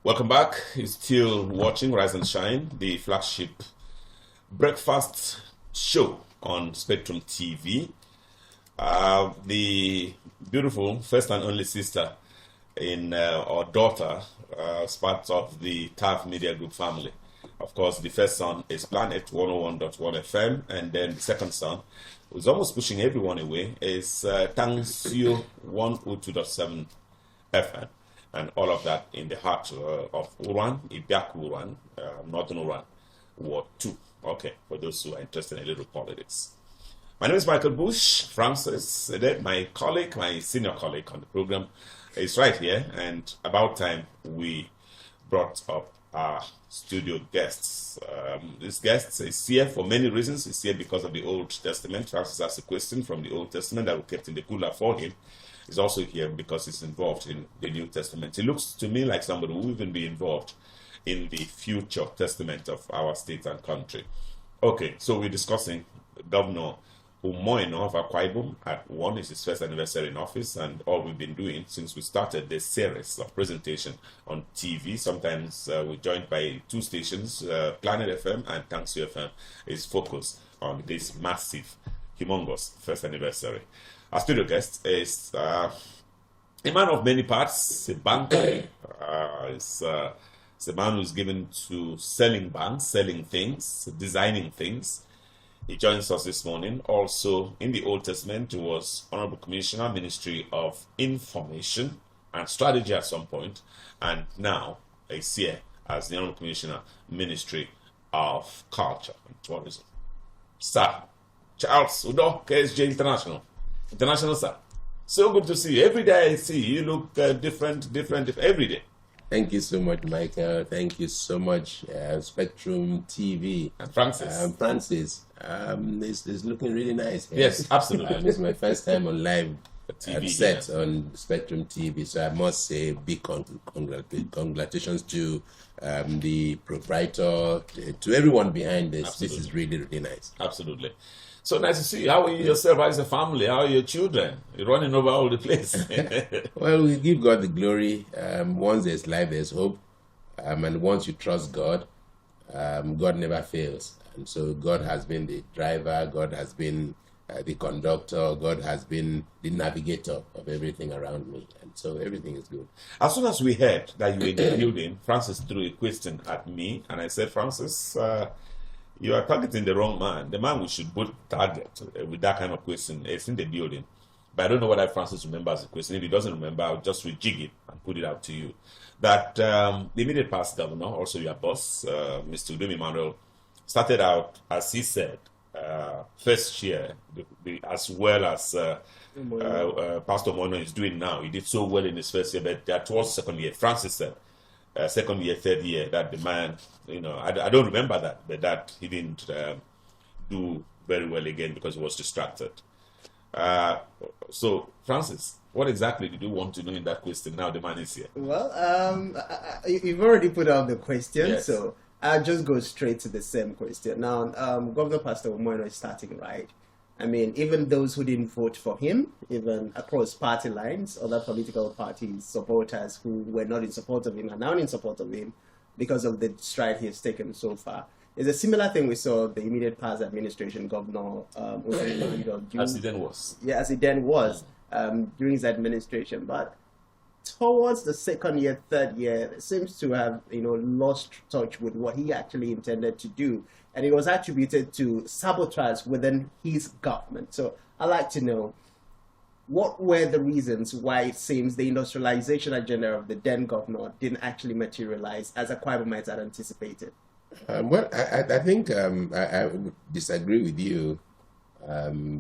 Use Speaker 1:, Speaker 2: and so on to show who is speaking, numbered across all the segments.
Speaker 1: Welcome back. You're still watching Rise and Shine, the flagship breakfast show on Spectrum TV. The beautiful first and only sister or daughter as part of the TAF Media Group family. Of course, the first son is Planet 101.1 FM, and then the second son, who's almost pushing everyone away, is Tangsio 102.7 FM. And all of that in the heart of Uran, Ibiak Uran, Northern Uran, Ward 2. Okay, for those who are interested in a little politics. My name is Michael Bush. Francis, my colleague, my senior colleague on the program, is right here. And about time we brought up our studio guests. This guest is here for many reasons. He's here because of the Old Testament. Francis has a question from the Old Testament that we kept in the cooler for him. He's also here because he's involved in the New Testament. He looks to me like somebody who will even be involved in the future testament of our state and country. Okay, so we're discussing Governor Umoino of Akwa Ibom. At one is his first anniversary in office, and all we've been doing since we started this series of presentation on TV. Sometimes we're joined by two stations, Planet FM and Tangsio FM, is focused on this massive, humongous first anniversary. Our studio guest is a man of many parts, a banker. Is a man who's given to selling banks, selling things, designing things. He joins us this morning. Also, in the Old Testament, he was Honorable Commissioner, Ministry of Information and Strategy at some point, and now he's here as the Honorable Commissioner, Ministry of Culture and Tourism. Sir Charles Udoh, KSJ International. International, sir. So good to see you. Every day I see you, look different every day.
Speaker 2: Thank you so much, Michael. Thank you so much, Spectrum TV.
Speaker 1: And Francis.
Speaker 2: Francis, it's looking really nice.
Speaker 1: Yes, absolutely.
Speaker 2: This is my first time on live
Speaker 1: TV
Speaker 2: set on Spectrum TV, so I must say big congratulations to the proprietor, to everyone behind this.
Speaker 1: Absolutely.
Speaker 2: This is really, really nice.
Speaker 1: Absolutely. So nice to see you. How are you yourself? How is the family? How are your children? You're running over all the place.
Speaker 2: Well, we give God the glory. Once there's life, there's hope. And once you trust God, God never fails. And so God has been the driver, God has been the conductor, God has been the navigator of everything around me. And so everything is good.
Speaker 1: As soon as we heard that you were in the building, Francis threw a question at me, and I said, Francis, you are targeting the wrong man. The man we should both target with that kind of question is in the building. But I don't know whether Francis remembers the question. If he doesn't remember, I'll just rejig it and put it out to you. That the immediate past governor, also your boss, Mr. Udom Emmanuel, started out, as he said, first year, as well as Pastor Mono is doing now. He did so well in his first year, but that was second year. Francis said, second year, third year, that the man, I don't remember that, but that he didn't do very well again because he was distracted. So, Francis, what exactly did you want to know in that question? Now the man is here.
Speaker 3: Well, you've already put out the question,
Speaker 1: Yes.
Speaker 3: So I'll just go straight to the same question. Now, Governor Pastor Umoino is starting right. I mean, even those who didn't vote for him, even across party lines, other political parties, supporters who were not in support of him are now in support of him because of the stride he has taken so far. It's a similar thing we saw the immediate past administration, Governor
Speaker 1: As he then was.
Speaker 3: Yeah, as it then was during his administration. But towards the second year, third year, it seems to have lost touch with what he actually intended to do, and it was attributed to sabotage within his government. So I'd like to know, what were the reasons why it seems the industrialization agenda of the then governor didn't actually materialize as Akwa Ibomites had anticipated?
Speaker 2: Well, I think I would disagree with you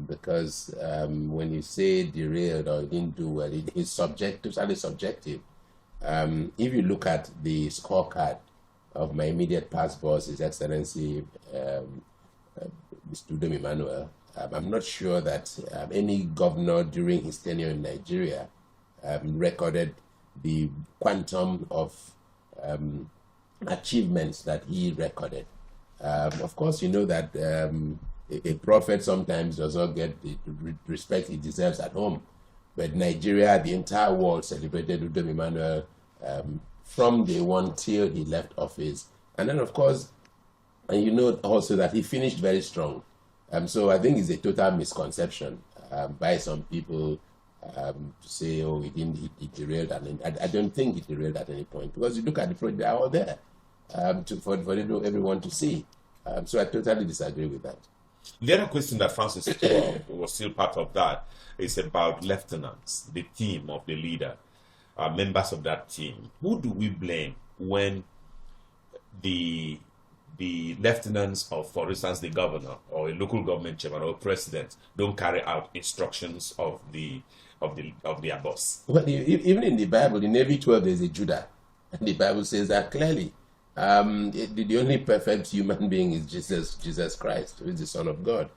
Speaker 2: because when you say derailed or didn't do well, it's subjective, slightly subjective. If you look at the scorecard of my immediate past boss, His Excellency Mr. Udom Emmanuel, I'm not sure that any governor during his tenure in Nigeria recorded the quantum of achievements that he recorded. Of course, you know that a prophet sometimes does not get the respect he deserves at home. But Nigeria, the entire world celebrated Udom Emmanuel from day one till he left office. And then, of course, and you know also that he finished very strong. So I think it's a total misconception by some people to say, oh, it derailed. And I don't think it derailed at any point, because you look at the project, they are all there for everyone to see. So I totally disagree with that.
Speaker 1: The other question that Francis was still part of that is about lieutenants, the team of the leader, members of that team. Who do we blame when the lieutenants of, for instance, the governor or a local government chairman or president don't carry out instructions of their boss?
Speaker 2: Well, even in the Bible, in every 12 there's a Judah, and the Bible says that clearly. The only perfect human being is Jesus Christ, who is the Son of God.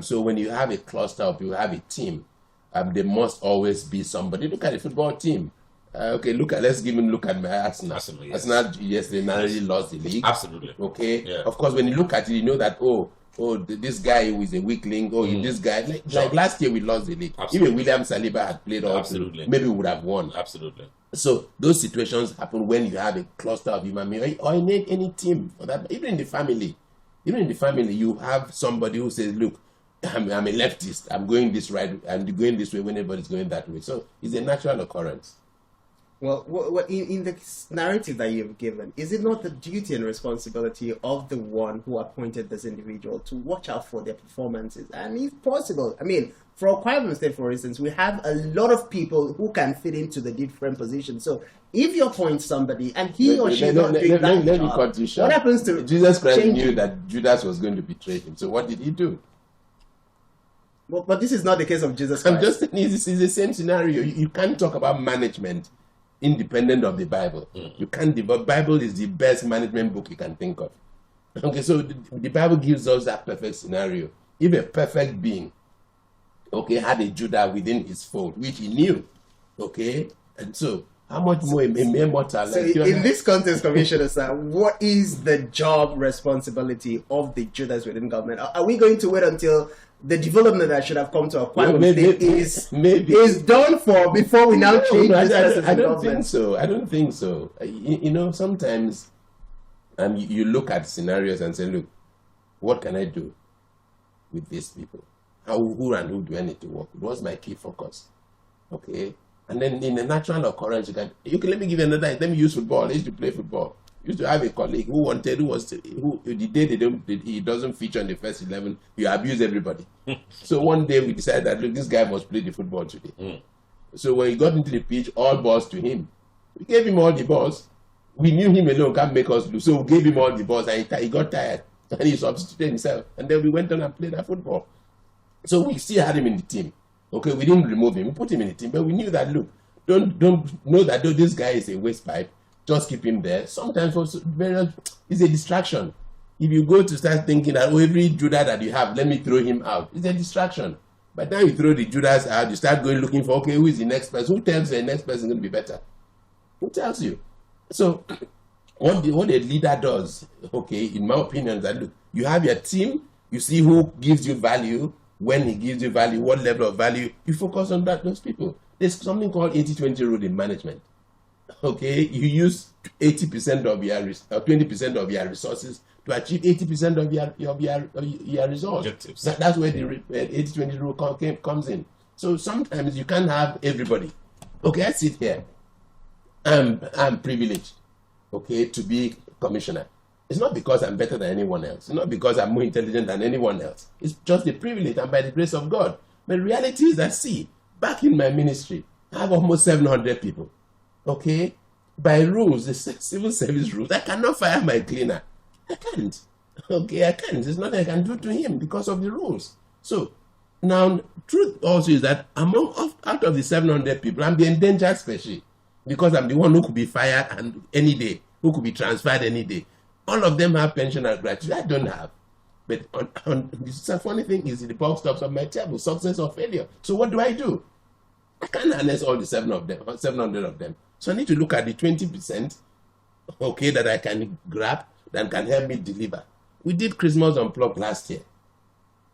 Speaker 2: So when you have a cluster of people, have a team, there must always be somebody. Look at the football team. Let's look at my Arsenal.
Speaker 1: Yes.
Speaker 2: Arsenal yesterday narrowly lost the league.
Speaker 1: Absolutely.
Speaker 2: Okay.
Speaker 1: Yeah.
Speaker 2: Of course, when you look at it, you know that this guy who is a weak link. This guy like last year we lost the league.
Speaker 1: Absolutely.
Speaker 2: Even William Saliba had played all through, maybe we would have won.
Speaker 1: Absolutely.
Speaker 2: So those situations happen when you have a cluster of human beings, or in any team for that. Even in the family, you have somebody who says, "Look, I'm a leftist. I'm going this right. I'm going this way when everybody's going that way." So it's a natural occurrence.
Speaker 3: Well, in the narrative that you've given, is it not the duty and responsibility of the one who appointed this individual to watch out for their performances? And if possible, I mean, for Akwa State, for instance, we have a lot of people who can fit into the different positions. So if you appoint somebody and he or she not doing that job, what happens to
Speaker 2: Jesus Christ knew that Judas was going to betray him. So what did he do?
Speaker 3: Well, but this is not the case of Jesus Christ.
Speaker 2: I'm just saying, this is the same scenario. You can't talk about management independent of the Bible. You can't develop. Bible is the best management book you can think of. Okay, so the Bible gives us that perfect scenario. If a perfect being, had a Judah within his fold, which he knew, and so how much more a mere mortal?
Speaker 3: So in this context, Commissioner, sir, what is the job responsibility of the Judas within government? Are we going to wait until the development that should have come to Akwa State is done for before we now change this person?
Speaker 2: I don't think so. I don't think so. Sometimes you look at scenarios and say, look, what can I do with these people? Who do I need to work with? What's my key focus? Okay. And then in a natural occurrence, you can let me give you another. Let me use football. I used to play football. I used to have a colleague who the day he doesn't feature in the first 11, you abuse everybody. So one day we decided that, look, this guy must play the football today. So when he got into the pitch, all balls to him. We gave him all the balls. We knew him alone can't make us lose. So we gave him all the balls, and he got tired. And he substituted himself. And then we went on and played that football. So we still had him in the team. Okay, we didn't remove him. We put him in the team. But we knew that, look, don't know that though this guy is a waste pipe. Just keep him there. Sometimes it's a distraction. If you go to start thinking that, every Judah that you have, let me throw him out. It's a distraction. But now you throw the Judas out, you start going looking for, who is the next person? Who tells you the next person is going to be better? Who tells you? So what a leader does, in my opinion, is that, look, you have your team, you see who gives you value, when he gives you value, what level of value, you focus on those people. There's something called 80-20 rule in management. You use 80% of your 20% of your resources to achieve 80% of your results. That's where the 80-20 rule comes in. So sometimes you can't have everybody. I sit here. I'm privileged, to be commissioner. It's not because I'm better than anyone else. It's not because I'm more intelligent than anyone else. It's just a privilege and by the grace of God. The reality is that, back in my ministry, I have almost 700 people. By rules, the civil service rules, I cannot fire my cleaner. I can't. I can't. There's nothing I can do to him because of the rules. So, now, truth also is that out of the 700 people, I'm the endangered species because I'm the one who could be fired any day, who could be transferred any day. All of them have pension and gratuity. I don't have. But the funny thing is, the buck stops on my table, success or failure. So what do? I can't harness all the 700 of them. So I need to look at the 20%, that I can grab, that can help me deliver. We did Christmas Unplugged last year.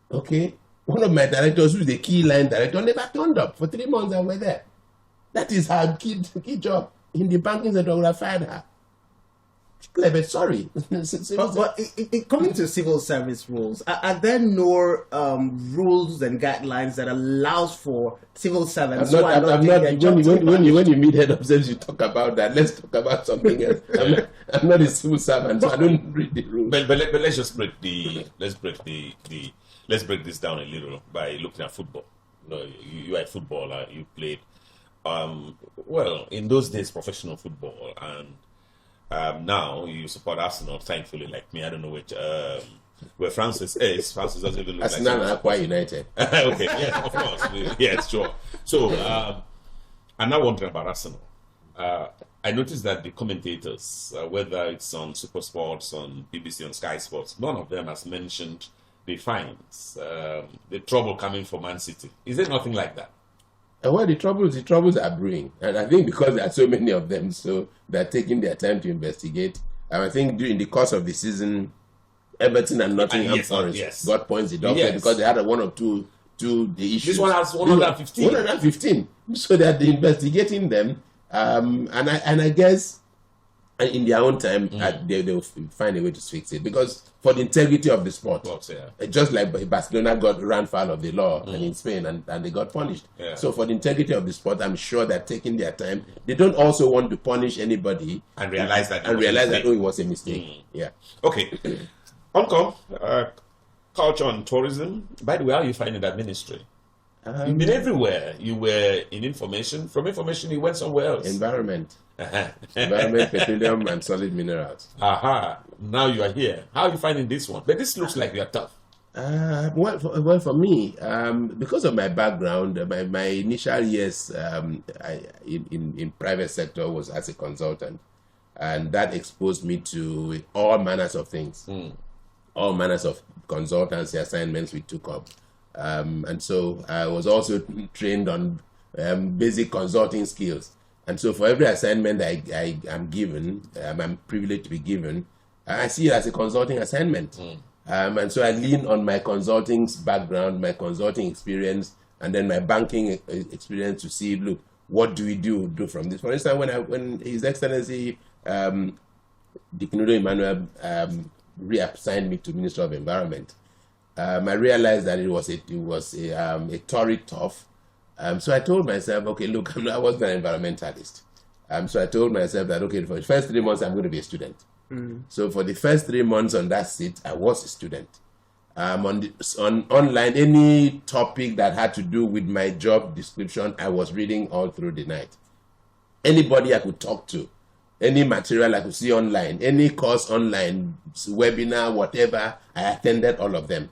Speaker 2: One of my directors, who's the key line director, never turned up. For 3 months I was there. That is her key job. in the banking sector, I would have fired her. But sorry.
Speaker 3: But coming to civil service rules, are there no rules and guidelines that allows for civil servants
Speaker 2: when you meet head of service, you talk about that. Let's talk about something else. I'm not a civil servant, so I don't read the rules.
Speaker 1: But let's just break this down a little by looking at football. You are a footballer. You played, well, in those days, professional football, and now you support Arsenal. Thankfully, like me, I don't know which. Where Francis is, Francis doesn't even look
Speaker 2: Arsenal like Aqua United.
Speaker 1: Okay, yes, of course, yes, sure. So, I'm now wondering about Arsenal. I noticed that the commentators, whether it's on Super Sports, on BBC, on Sky Sports, none of them has mentioned the fines, the trouble coming for Man City. Is there nothing like that?
Speaker 2: Well, the troubles are brewing, and I think because there are so many of them, so they're taking their time to investigate. And I think during the course of the season, Everton and Nottingham Forest got points deducted because they had one or two the issues.
Speaker 1: This one has 115.
Speaker 2: 115. So they're investigating them, and I guess in their own time they'll find a way to fix it, because for the integrity of the sport, just like Barcelona ran foul of the law and in Spain and they got punished. So for the integrity of the sport, I'm sure they're taking their time. They don't also want to punish anybody
Speaker 1: and realize that
Speaker 2: it was a mistake. Yeah.
Speaker 1: Okay. Uncle, culture and tourism. By the way, how are you finding that ministry? You've been everywhere. You were in information. From information, you went somewhere else.
Speaker 2: Environment, petroleum, and solid minerals.
Speaker 1: Now you are here. How are you finding this one? But this looks like you are tough.
Speaker 2: Well, for me, because of my background, my initial years in private sector was as a consultant, and that exposed me to all manners of things. All manners of consultancy assignments we took up. And so I was also trained on basic consulting skills. And so for every assignment I am given, I'm privileged to be given, I see it as a consulting assignment. And so I lean on my consulting background, my consulting experience, and then my banking experience to see, look, what do we do from this? For instance, when His Excellency Dikinodo Emmanuel reassigned me to Minister of Environment, I realized that it was a torrid tough. So I told myself, okay, look, I wasn't an environmentalist. So I told myself that, okay, for the first 3 months, I'm going to be a student. So for the first 3 months on that seat, I was a student. On online, any topic that had to do with my job description, I was reading all through the night. Anybody I could talk to, any material I could see online, any course online, webinar, whatever, I attended all of them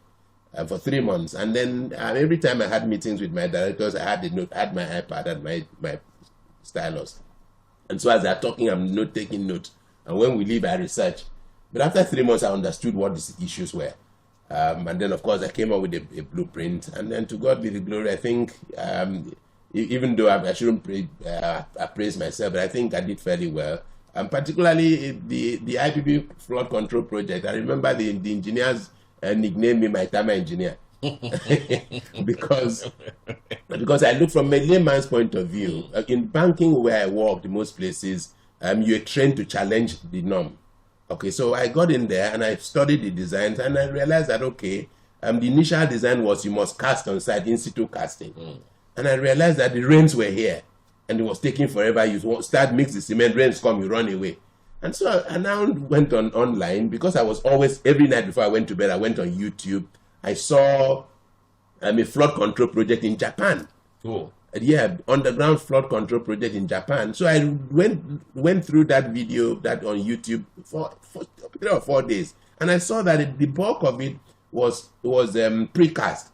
Speaker 2: for 3 months. And then every time I had meetings with my directors, I had my iPad and my stylus. And so as they're talking, I'm taking notes. And when we leave, I research. But after 3 months, I understood what the issues were. And then, of course, I came up with a blueprint. And then to God be the glory, I think, even though I shouldn't praise myself, but I think I did fairly well. And particularly the IPB flood control project. I remember the engineers nicknamed me my Tama engineer. because I look from a layman's point of view. In banking where I worked, in most places, you're trained to challenge the norm. Okay, so I got in there and I studied the designs, and I realized that, okay, the initial design was you must cast on site, in situ casting. And I realized that the rains were here and it was taking forever. You start mix the cement, rains come, you run away. And so I now went online, because I was always, every night before I went to bed, I went on YouTube. I saw a flood control project in Japan.
Speaker 1: Cool.
Speaker 2: Yeah, underground flood control project in Japan. So I went through that video that on YouTube for 3 or 4 days, and I saw that the bulk of it was precast,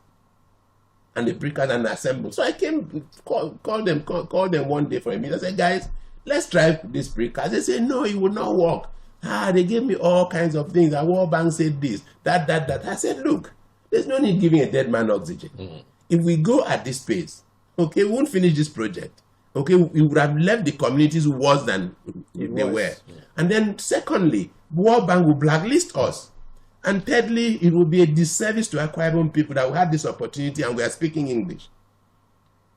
Speaker 2: and the precast and assembled. So I called them one day for a meeting. I said, guys, let's try this precast. They said, no, it would not work. They gave me all kinds of things. The World Bank said this, that. I said, look, there's no need giving a dead man oxygen. If we go at this pace, okay, we won't finish this project. Okay, we would have left the communities worse than they were. Yeah. And then secondly, World Bank will blacklist us. And thirdly, it will be a disservice to Akwa Ibom people that we had this opportunity and we are speaking English.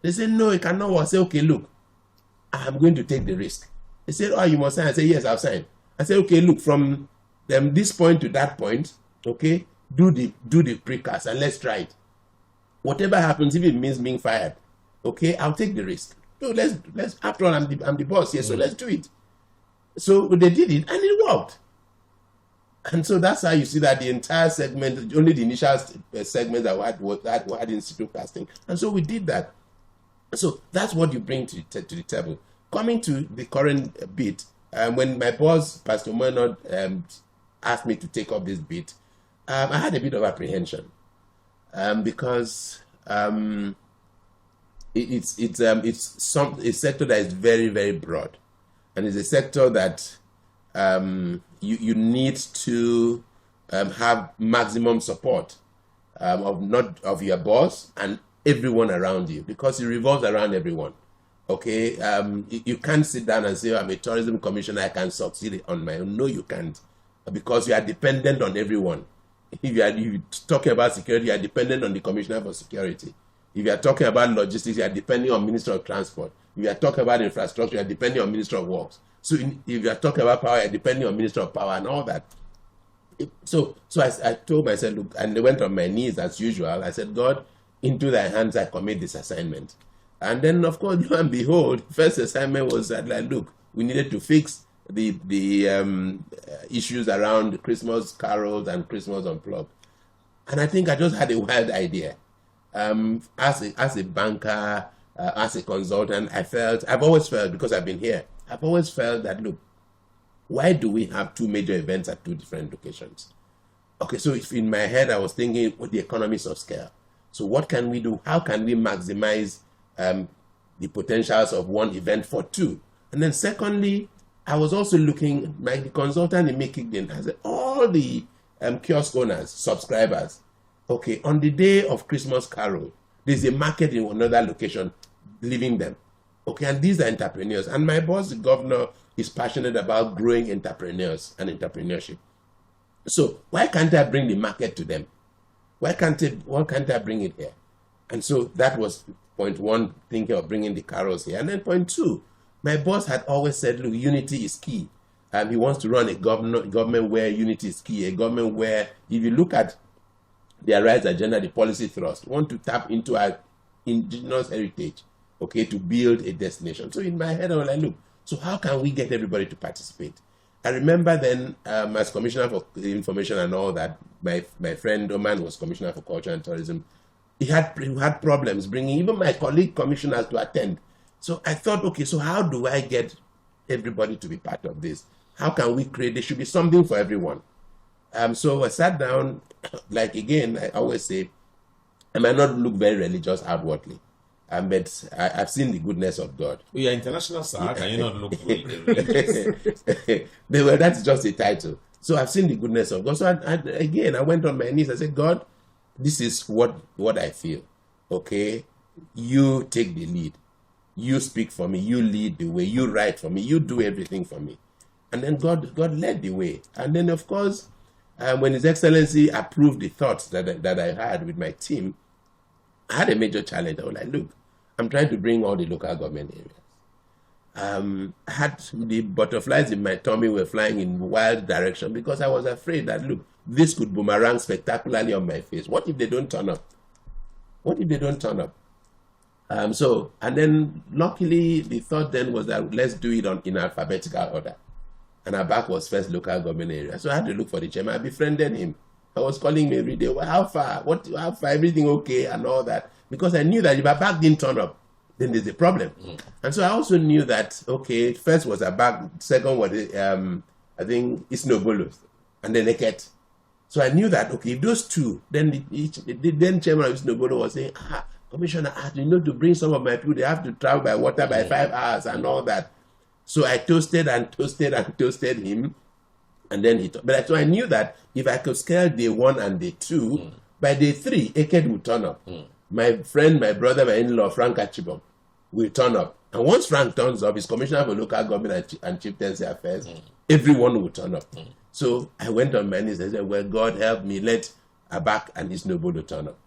Speaker 2: They say, no, it cannot work. I say, okay, look, I'm going to take the risk. They said, oh, you must sign. I said, yes, I'll sign. I said, okay, look, from this point to that point, okay, do the precast and let's try it. Whatever happens, if it means being fired, okay, I'll take the risk. So let's. After all, I'm the boss here, so let's do it. So they did it, and it worked. And so that's how you see that the entire segment, only the initial segment that we had Institute casting, and so we did that. So that's what you bring to the table. Coming to the current bit, when my boss, Pastor Menard, asked me to take up this bit, I had a bit of apprehension because it's a sector that is very, very broad, and it's a sector that you need to have maximum support of your boss and everyone around you, because it revolves around everyone. Okay, you can't sit down and say, oh, I'm a tourism commissioner, I can succeed on my own. No, you can't, because you are dependent on everyone. If you talking about security, you are dependent on the commissioner for security. If you are talking about logistics, you are depending on Minister of Transport. If you are talking about infrastructure, you are depending on Minister of Works. So if you are talking about power, you are depending on Minister of Power and all that. So I told myself, look, and I went on my knees as usual. I said, God, into thy hands I commit this assignment. And then, of course, lo and behold, first assignment was that, like, look, we needed to fix the issues around Christmas carols and Christmas Unplugged. And I think I just had a wild idea. As a banker, as a consultant, I've always felt, because I've been here, I've always felt that, look, why do we have two major events at two different locations? Okay, so if in my head I was thinking with the economies of scale. So what can we do? How can we maximize the potentials of one event for two? And then secondly, I was also looking, the consultant in me kicked in. I said, all the kiosk owners, subscribers, okay, on the day of Christmas Carol, there's a market in another location, leaving them. Okay, and these are entrepreneurs. And my boss, the governor, is passionate about growing entrepreneurs and entrepreneurship. So why can't I bring the market to them? Why can't I bring it here? And so that was point one, thinking of bringing the carols here. And then point two, my boss had always said, look, unity is key. He wants to run a government where unity is key, a government where, if you look at their rights agenda, the policy thrust, want to tap into our indigenous heritage, okay, to build a destination. So in my head, I was like, look, so how can we get everybody to participate? I remember then, as Commissioner for Information and all that, my friend Oman was Commissioner for Culture and Tourism. He had problems bringing even my colleague commissioners to attend. So I thought, okay, so how do I get everybody to be part of this? How can we create? There should be something for everyone. So I sat down, like again, I always say, I might not look very religious outwardly, but I've seen the goodness of God.
Speaker 1: We are international, sir. How can you not look religious?
Speaker 2: That's just a title. So I've seen the goodness of God. So I went on my knees. I said, God, this is what I feel. Okay, you take the lead. You speak for me. You lead the way. You write for me. You do everything for me. And then God led the way. And then, of course, when His Excellency approved the thoughts that I had with my team, I had a major challenge. I was like, look, I'm trying to bring all the local government areas. I had the butterflies in my tummy were flying in wild direction because I was afraid that, look, this could boomerang spectacularly on my face. What if they don't turn up? What if they don't turn up? And then luckily the thought then was that let's do it in alphabetical order. And Abak was first local government area. So I had to look for the chairman. I befriended him. I was calling me every day. Well, how far? How far? Everything okay? And all that. Because I knew that if Abak didn't turn up, then there's a problem. And so I also knew that, okay, first was Abak, second was, I think, Isnobolo, and then Eket. So I knew that, okay, if those two, then the then chairman of Isnobolo was saying, Commissioner, you know, to bring some of my people, they have to travel by water by 5 hours and all that. So I toasted him, and then so I knew that if I could scale day 1 and day 2, by day 3, Eket would turn up. My friend, my brother, my in-law, Frank Achibom, will turn up. And once Frank turns up, he's Commissioner for Local Government and Chieftaincy Affairs, everyone will turn up. So I went on my knees and said, well, God help me, let Abak and Isnobolo turn up.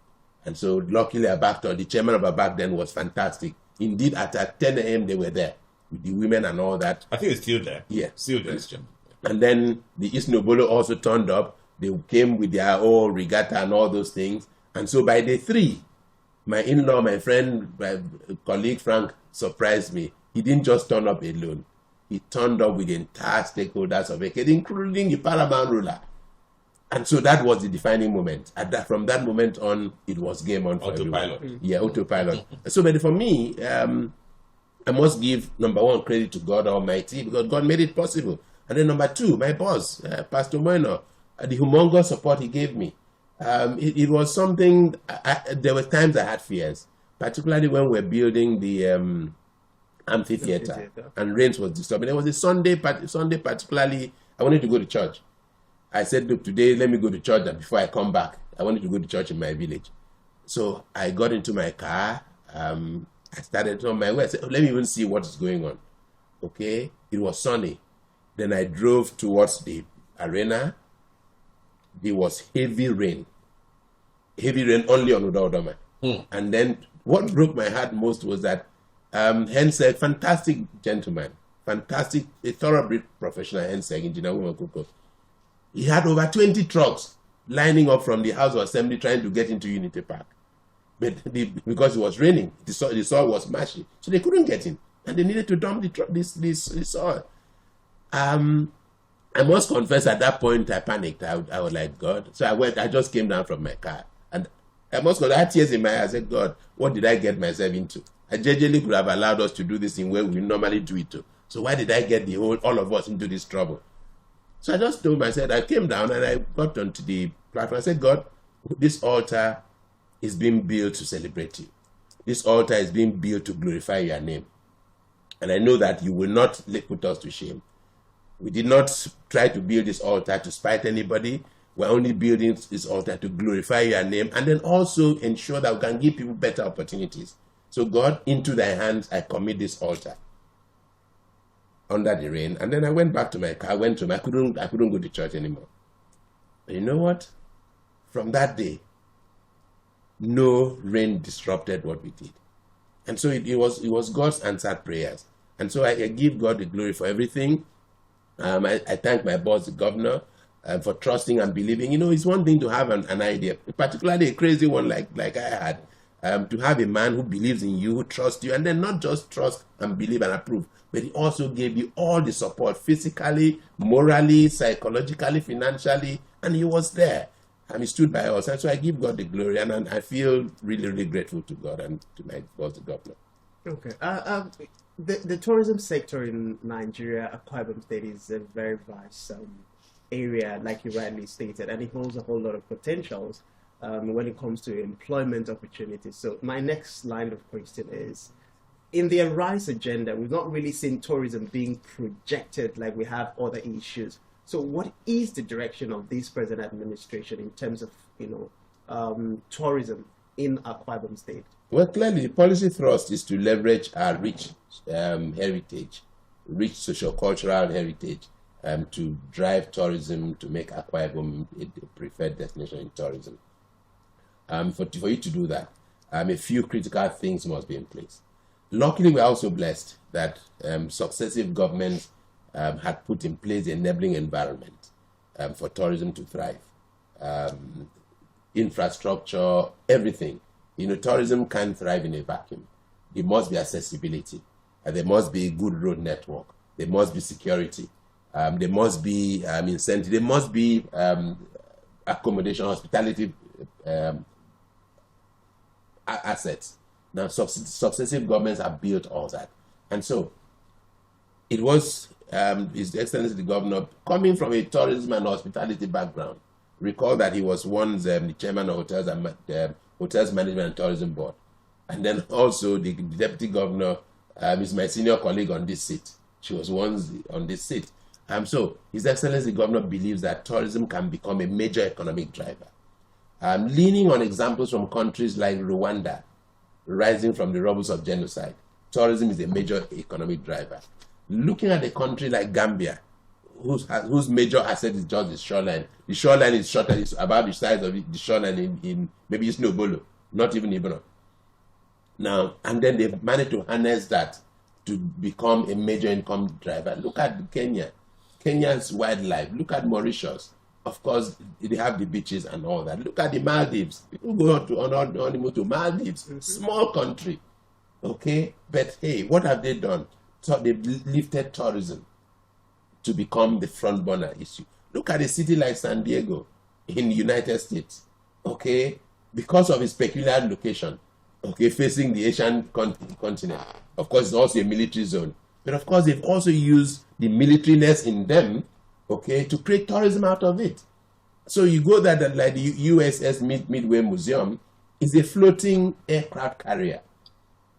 Speaker 2: And so luckily Abak, the chairman of Abak then was fantastic. Indeed, at 10 a.m. they were there. with the women and all that.
Speaker 1: I think it's still there.
Speaker 2: Yeah.
Speaker 1: Still there.
Speaker 2: And then the East Nobolo also turned up. They came with their whole regatta and all those things. And so by day 3, my in-law, my friend, my colleague Frank surprised me. He didn't just turn up alone. He turned up with the entire stakeholders of Ekede, including the paramount ruler. And so that was the defining moment. From that moment on, it was game on for
Speaker 1: Autopilot.
Speaker 2: everyone. Yeah, autopilot. So, but for me, I must give, number 1, credit to God Almighty, because God made it possible. And then number 2, my boss, Pastor Moeno, the humongous support he gave me. It was something, there were times I had fears, particularly when we were building the amphitheater and rains was disturbing. There was a Sunday particularly, I wanted to go to church. I said, look, today let me go to church, and before I come back, I wanted to go to church in my village. So I got into my car, I started on my way. I said, let me even see what is going on. Okay, it was sunny. Then I drove towards the arena. There was heavy rain only on Udodoma. And then what broke my heart most was that Henseg, fantastic gentleman, fantastic, a thoroughbred professional Henseg, Engineer Womakoko. He had over 20 trucks lining up from the House of Assembly trying to get into Unity Park. But because it was raining, the soil was marshy, so they couldn't get in, and they needed to dump this soil. I must confess, at that point, I panicked. I was like, God. So I just came down from my car. And I must confess, I had tears in my eyes. I said, God, what did I get myself into? I genuinely could have allowed us to do this in where we normally do it to. So why did I get all of us into this trouble? So I just told myself, I came down and I got onto the platform. I said, God, this altar is being built to celebrate you. This altar is being built to glorify your name. And I know that you will not put us to shame. We did not try to build this altar to spite anybody. We're only building this altar to glorify your name and then also ensure that we can give people better opportunities. So God, into thy hands, I commit this altar under the rain. And then I went back to my car. I couldn't go to church anymore. But you know what? From that day, no rain disrupted what we did. And so it was God's answered prayers. And so I give God the glory for everything. I thank my boss, the governor, for trusting and believing. You know, it's one thing to have an idea, particularly a crazy one like I had, to have a man who believes in you, who trusts you, and then not just trust and believe and approve, but he also gave you all the support, physically, morally, psychologically, financially, and he was there. And he stood by us. And so I give God the glory, and I feel really, really grateful to God and to my boss, the governor.
Speaker 3: Okay. The tourism sector in Nigeria, Akwa Ibom State, is a very vast area, like you rightly stated, and it holds a whole lot of potentials when it comes to employment opportunities. So my next line of question is, in the Arise agenda, we've not really seen tourism being projected like we have other issues. So what is the direction of this present administration in terms of, tourism in Akwa Ibom State?
Speaker 2: Well, clearly, the policy thrust is to leverage our rich heritage, rich social-cultural heritage, to drive tourism, to make Akwa Ibom a preferred destination in tourism. For you to do that, a few critical things must be in place. Luckily, we're also blessed that successive governments had put in place the enabling environment for tourism to thrive. Infrastructure, everything. Tourism can't thrive in a vacuum. There must be accessibility. There must be a good road network. There must be security. There must be incentive. There must be accommodation, hospitality assets. Now, successive governments have built all that. And so, it was His Excellency the Governor, coming from a tourism and hospitality background. Recall that he was once the chairman of Hotels Management and Tourism Board. And then also the Deputy Governor is my senior colleague on this seat. She was once on this seat. So His Excellency the Governor believes that tourism can become a major economic driver. Leaning on examples from countries like Rwanda, rising from the rubbles of genocide, tourism is a major economic driver. Looking at a country like Gambia, whose major asset is just the shoreline. The shoreline is shorter, it's about the size of the shoreline in maybe it's Nobolo, not even Ibadan. Now, and then they've managed to harness that to become a major income driver. Look at Kenya, Kenya's wildlife. Look at Mauritius. Of course, they have the beaches and all that. Look at the Maldives. People go on honeymoon to Maldives, small country. Okay, but hey, what have they done? So they've lifted tourism to become the front burner issue. Look at a city like San Diego in the United States. Okay, because of its peculiar location. Okay, facing the Asian continent. Of course, it's also a military zone. But of course, they've also used the militariness in them, okay, to create tourism out of it. So you go there, that like the USS Midway Museum is a floating aircraft carrier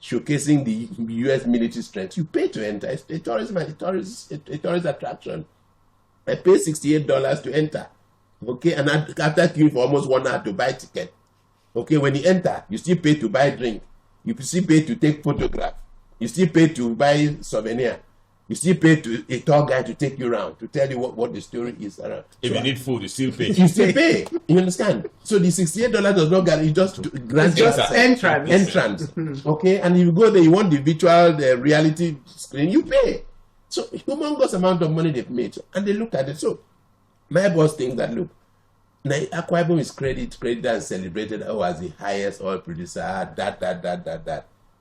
Speaker 2: showcasing the US military strength. You pay to enter. It's a tourism and a tourist attraction. I pay $68 to enter. Okay, and after queuing for almost 1 hour to buy ticket. Okay, when you enter, you still pay to buy drink. You still pay to take photograph. You still pay to buy souvenir. You still pay to a tour guide to take you around, to tell you what the story is around.
Speaker 1: If you need food, you still pay.
Speaker 2: You still pay. You understand? So the $68 does not guarantee, just grant
Speaker 3: Just entrance.
Speaker 2: Okay, and if you go there, you want the virtual reality screen, you pay. So humongous amount of money they've made, and they look at it. So my boss thinks that, look, now Akwa Ibom is credited and celebrated as the highest oil producer, that.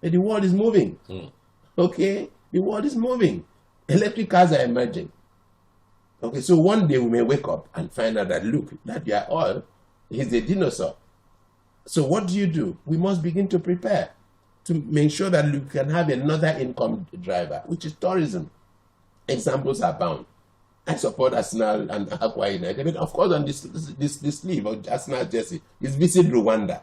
Speaker 2: But the world is moving. Okay, the world is moving. Electric cars are emerging. Okay, so one day we may wake up and find out that, look, that your oil is a dinosaur. So what do? We must begin to prepare to make sure that we can have another income driver, which is tourism. Examples are bound. I support Arsenal and Akwa United. But of course, on this sleeve of Arsenal jersey is visit Rwanda.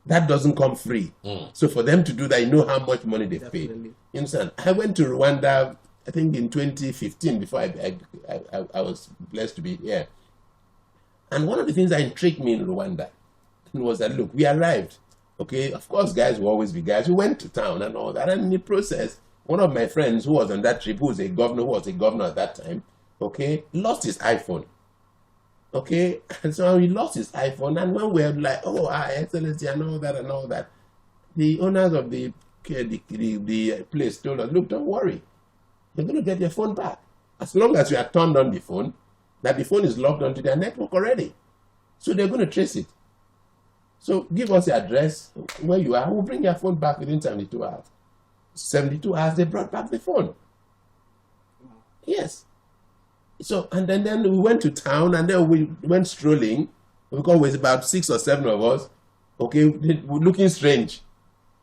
Speaker 2: That doesn't come free. So for them to do that, you know how much money they've paid. You understand? I went to Rwanda, I think in 2015, before I was blessed to be here. And one of the things that intrigued me in Rwanda was that, look, we arrived. Okay, of course, guys will always be guys. We went to town and all that. And in the process, one of my friends who was on that trip, who was a governor at that time, okay, lost his iPhone. Okay, and so he lost his iPhone, and when we were like, oh, Our Excellency, and all that, the owners of the place told us, look, don't worry, you're going to get your phone back. As long as you have turned on the phone, that the phone is logged onto their network already. So they're going to trace it. So give us the address where you are, we'll bring your phone back within 72 hours. 72 hours, they brought back the phone. Yes. So, and then we went to town, and then we went strolling, because it was about 6 or 7 of us, okay, looking strange.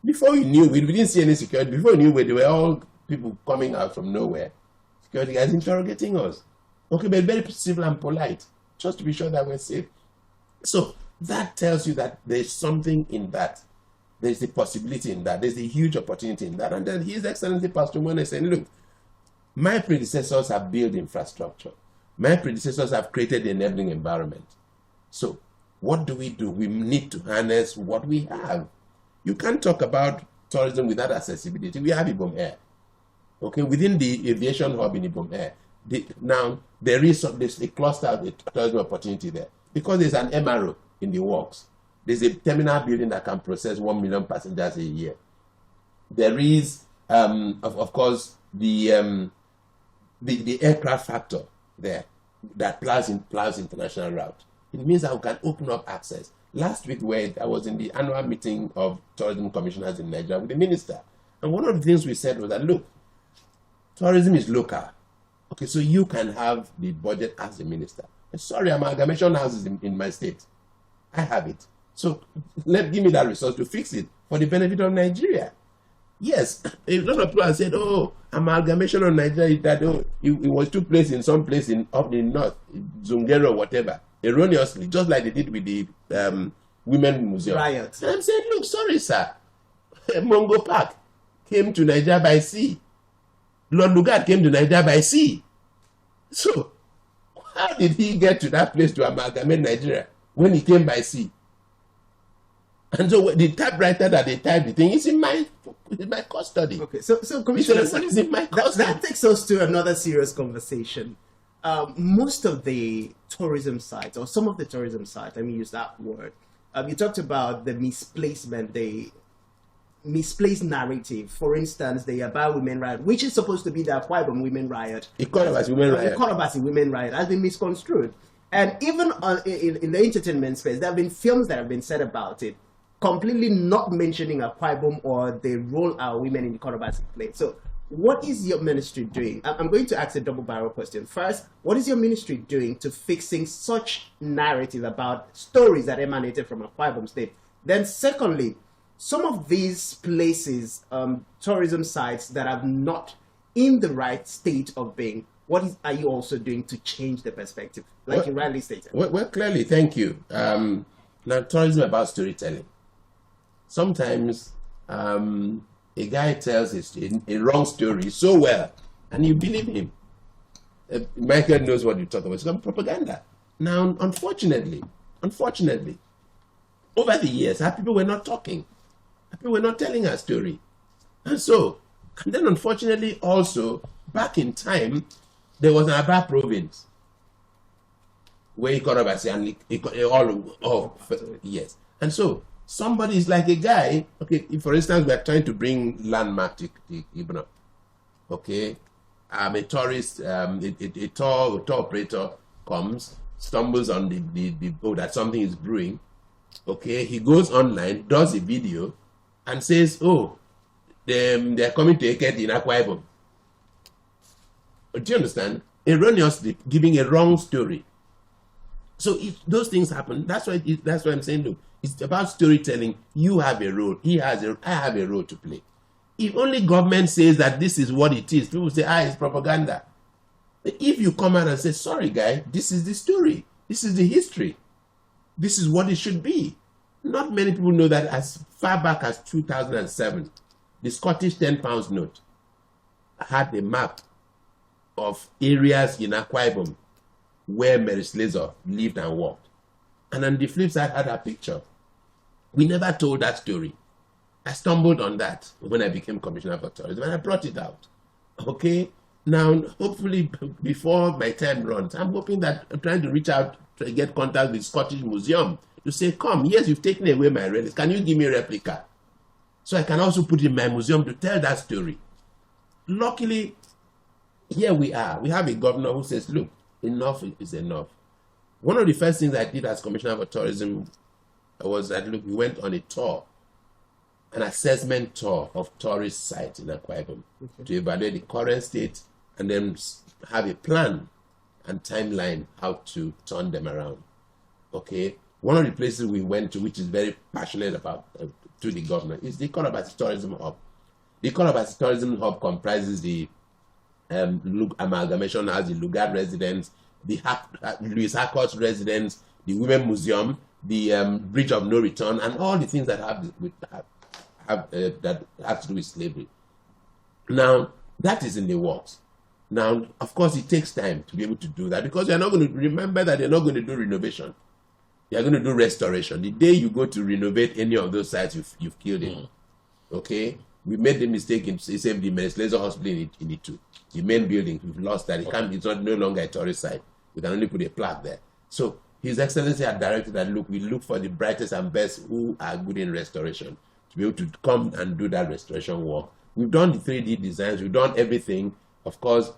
Speaker 2: Before we knew, we didn't see any security. Before we knew, they were all people coming out from nowhere. Security guys interrogating us. Okay, but very civil and polite, just to be sure that we're safe. So that tells you that there's something in that. There's the possibility in that. There's a huge opportunity in that. And then His Excellency Pastor Mone saying, look, my predecessors have built infrastructure. My predecessors have created the enabling environment. So what do? We need to harness what we have. You can't talk about tourism without accessibility. We have Ibom Air. Okay, within the aviation hub in Ibom Air, now there's a cluster of tourism opportunity there, because there's an MRO in the works. There's a terminal building that can process 1 million passengers a year. There is, of course, the aircraft factor there that plows international route. It means that we can open up access. Last week, I was in the annual meeting of tourism commissioners in Nigeria with the minister. And one of the things we said was that, look, tourism is local. Okay, so you can have the budget as the minister. Sorry, amalgamation houses in my state. I have it. So give me that resource to fix it for the benefit of Nigeria. Yes, a lot of people have said, oh, amalgamation of Nigeria, that it took place in some place up in the north, Zungero or whatever, erroneously, just like they did with the Women Museum.
Speaker 3: Riots.
Speaker 2: And I'm saying, look, sorry, sir. Mongo Park came to Nigeria by sea. Lord Lugard came to Nigeria by sea. So, how did he get to that place to amalgamate Nigeria when he came by sea? And so the typewriter that they typed the thing is in my custody.
Speaker 3: Okay, so Commissioner,
Speaker 2: is in my custody.
Speaker 3: That takes us to another serious conversation. Most of the tourism sites, or some of the tourism sites, let me use that word, you talked about the misplacement, the misplaced narrative. For instance, the Aba Women Riot, which is supposed to be the Akwa Ibom Women Riot.
Speaker 2: Ikorobasi Women Riot.
Speaker 3: Ikorobasi Women Riot has been misconstrued. And even in the entertainment space, there have been films that have been said about it, completely not mentioning Akwa Ibom or the role our women in Ikorobasi play. So what is your ministry doing? I'm going to ask a double barrel question. First, what is your ministry doing to fixing such narrative about stories that emanated from Akwa Ibom State? Then secondly, some of these places, tourism sites that are not in the right state of being, are you also doing to change the perspective, like you rightly stated?
Speaker 2: Well, clearly, thank you. Now, tourism about storytelling. Sometimes a guy tells a wrong story so well, and you believe him. Michael knows what you're talking about. It's called propaganda. Now, unfortunately, over the years, our people were not talking. Our people were not telling our story. And then unfortunately also, back in time, there was an Aba province where Ikorobasi and yes. And so somebody is like a guy, okay, if for instance we are trying to bring landmark to Ibno, okay, a tourist, a tour operator comes, stumbles on the boat that something is brewing, okay, he goes online, does a video, and says, oh, they're coming to Ekiti in Akwa Ibom. Do you understand? Erroneously giving a wrong story. So if those things happen, that's why I'm saying, look, it's about storytelling. You have a role. I have a role to play. If only government says that this is what it is, people say, it's propaganda. If you come out and say, sorry, guy, this is the story. This is the history. This is what it should be. Not many people know that as far back as 2007, the Scottish £10 note had a map of areas in Akwa Ibom where Mary Slessor lived and worked. And on the flip side, had a picture. We never told that story. I stumbled on that when I became Commissioner for Tourism, and I brought it out. Okay? Now, hopefully, before my time runs, I'm hoping that I'm trying to reach out to get contact with Scottish Museum to say, come, yes, you've taken away my relics. Can you give me a replica? So I can also put it in my museum to tell that story. Luckily, here we are. We have a governor who says, look, enough is enough. One of the first things I did as Commissioner for Tourism was that, look, we went on a tour, an assessment tour of tourist sites in Akwa Ibom to evaluate the current state and then have a plan and timeline how to turn them around. Okay? One of the places we went to, which is very passionate about to the governor, is the Ikorobasi Tourism Hub. The Ikorobasi Tourism Hub comprises the amalgamation as the Lugard residence, the Louis Harcourt residence, the Women Museum, the Bridge of No Return, and all the things that that have to do with slavery. Now, that is in the works. Now, of course, it takes time to be able to do that because you're not going to remember that you're not going to do renovation. You're going to do restoration. The day you go to renovate any of those sites, you've killed it. Okay? We made the mistake in the Mary Slessor Hospital in it too. The main building, we've lost that. It's no longer a tourist site. We can only put a plaque there. So His Excellency had directed that, look, we look for the brightest and best who are good in restoration to be able to come and do that restoration work. We've done the 3D designs. We've done everything. Of course,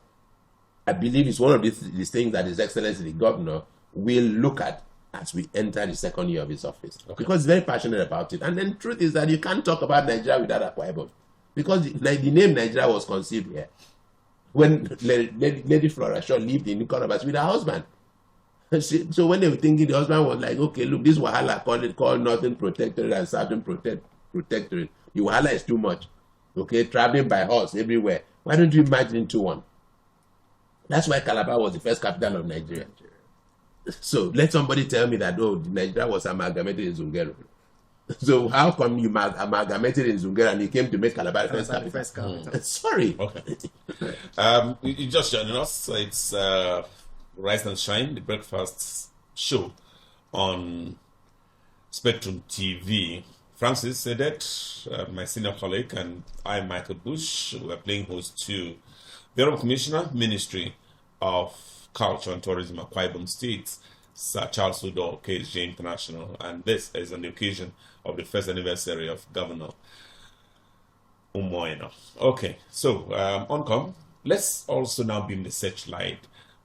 Speaker 2: I believe it's one of these things that His Excellency, the Governor, will look at as we enter the second year of his office. Okay. Because he's very passionate about it. And then the truth is that you can't talk about Nigeria without Akwa Ibom. Because the name Nigeria was conceived here. When Lady Flora Shaw lived in Ikorobasi with her husband. So when they were thinking, the husband was like, okay, look, this Wahala called Northern Protectorate and Southern Protectorate. The Wahala is too much. Okay, traveling by horse everywhere. Why don't you merge into one? That's why Calabar was the first capital of Nigeria. So let somebody tell me that, oh, Nigeria was amalgamated in Zungeru. So how come you amalgamated in Zungeru and you came to make Calabar the first capital? Sorry.
Speaker 1: Okay. You just joining us. It's Rise and Shine, the breakfast show on Spectrum TV. Francis Sedet, my senior colleague, and I, Michael Bush, we are playing host to the Honorable Commissioner, Ministry of Culture and Tourism, Akwa Ibom State, Sir Charles Udoh, KSJ International, and this is on the occasion of the first anniversary of Governor Umoina. Okay, so Oncom, let's also now beam the searchlight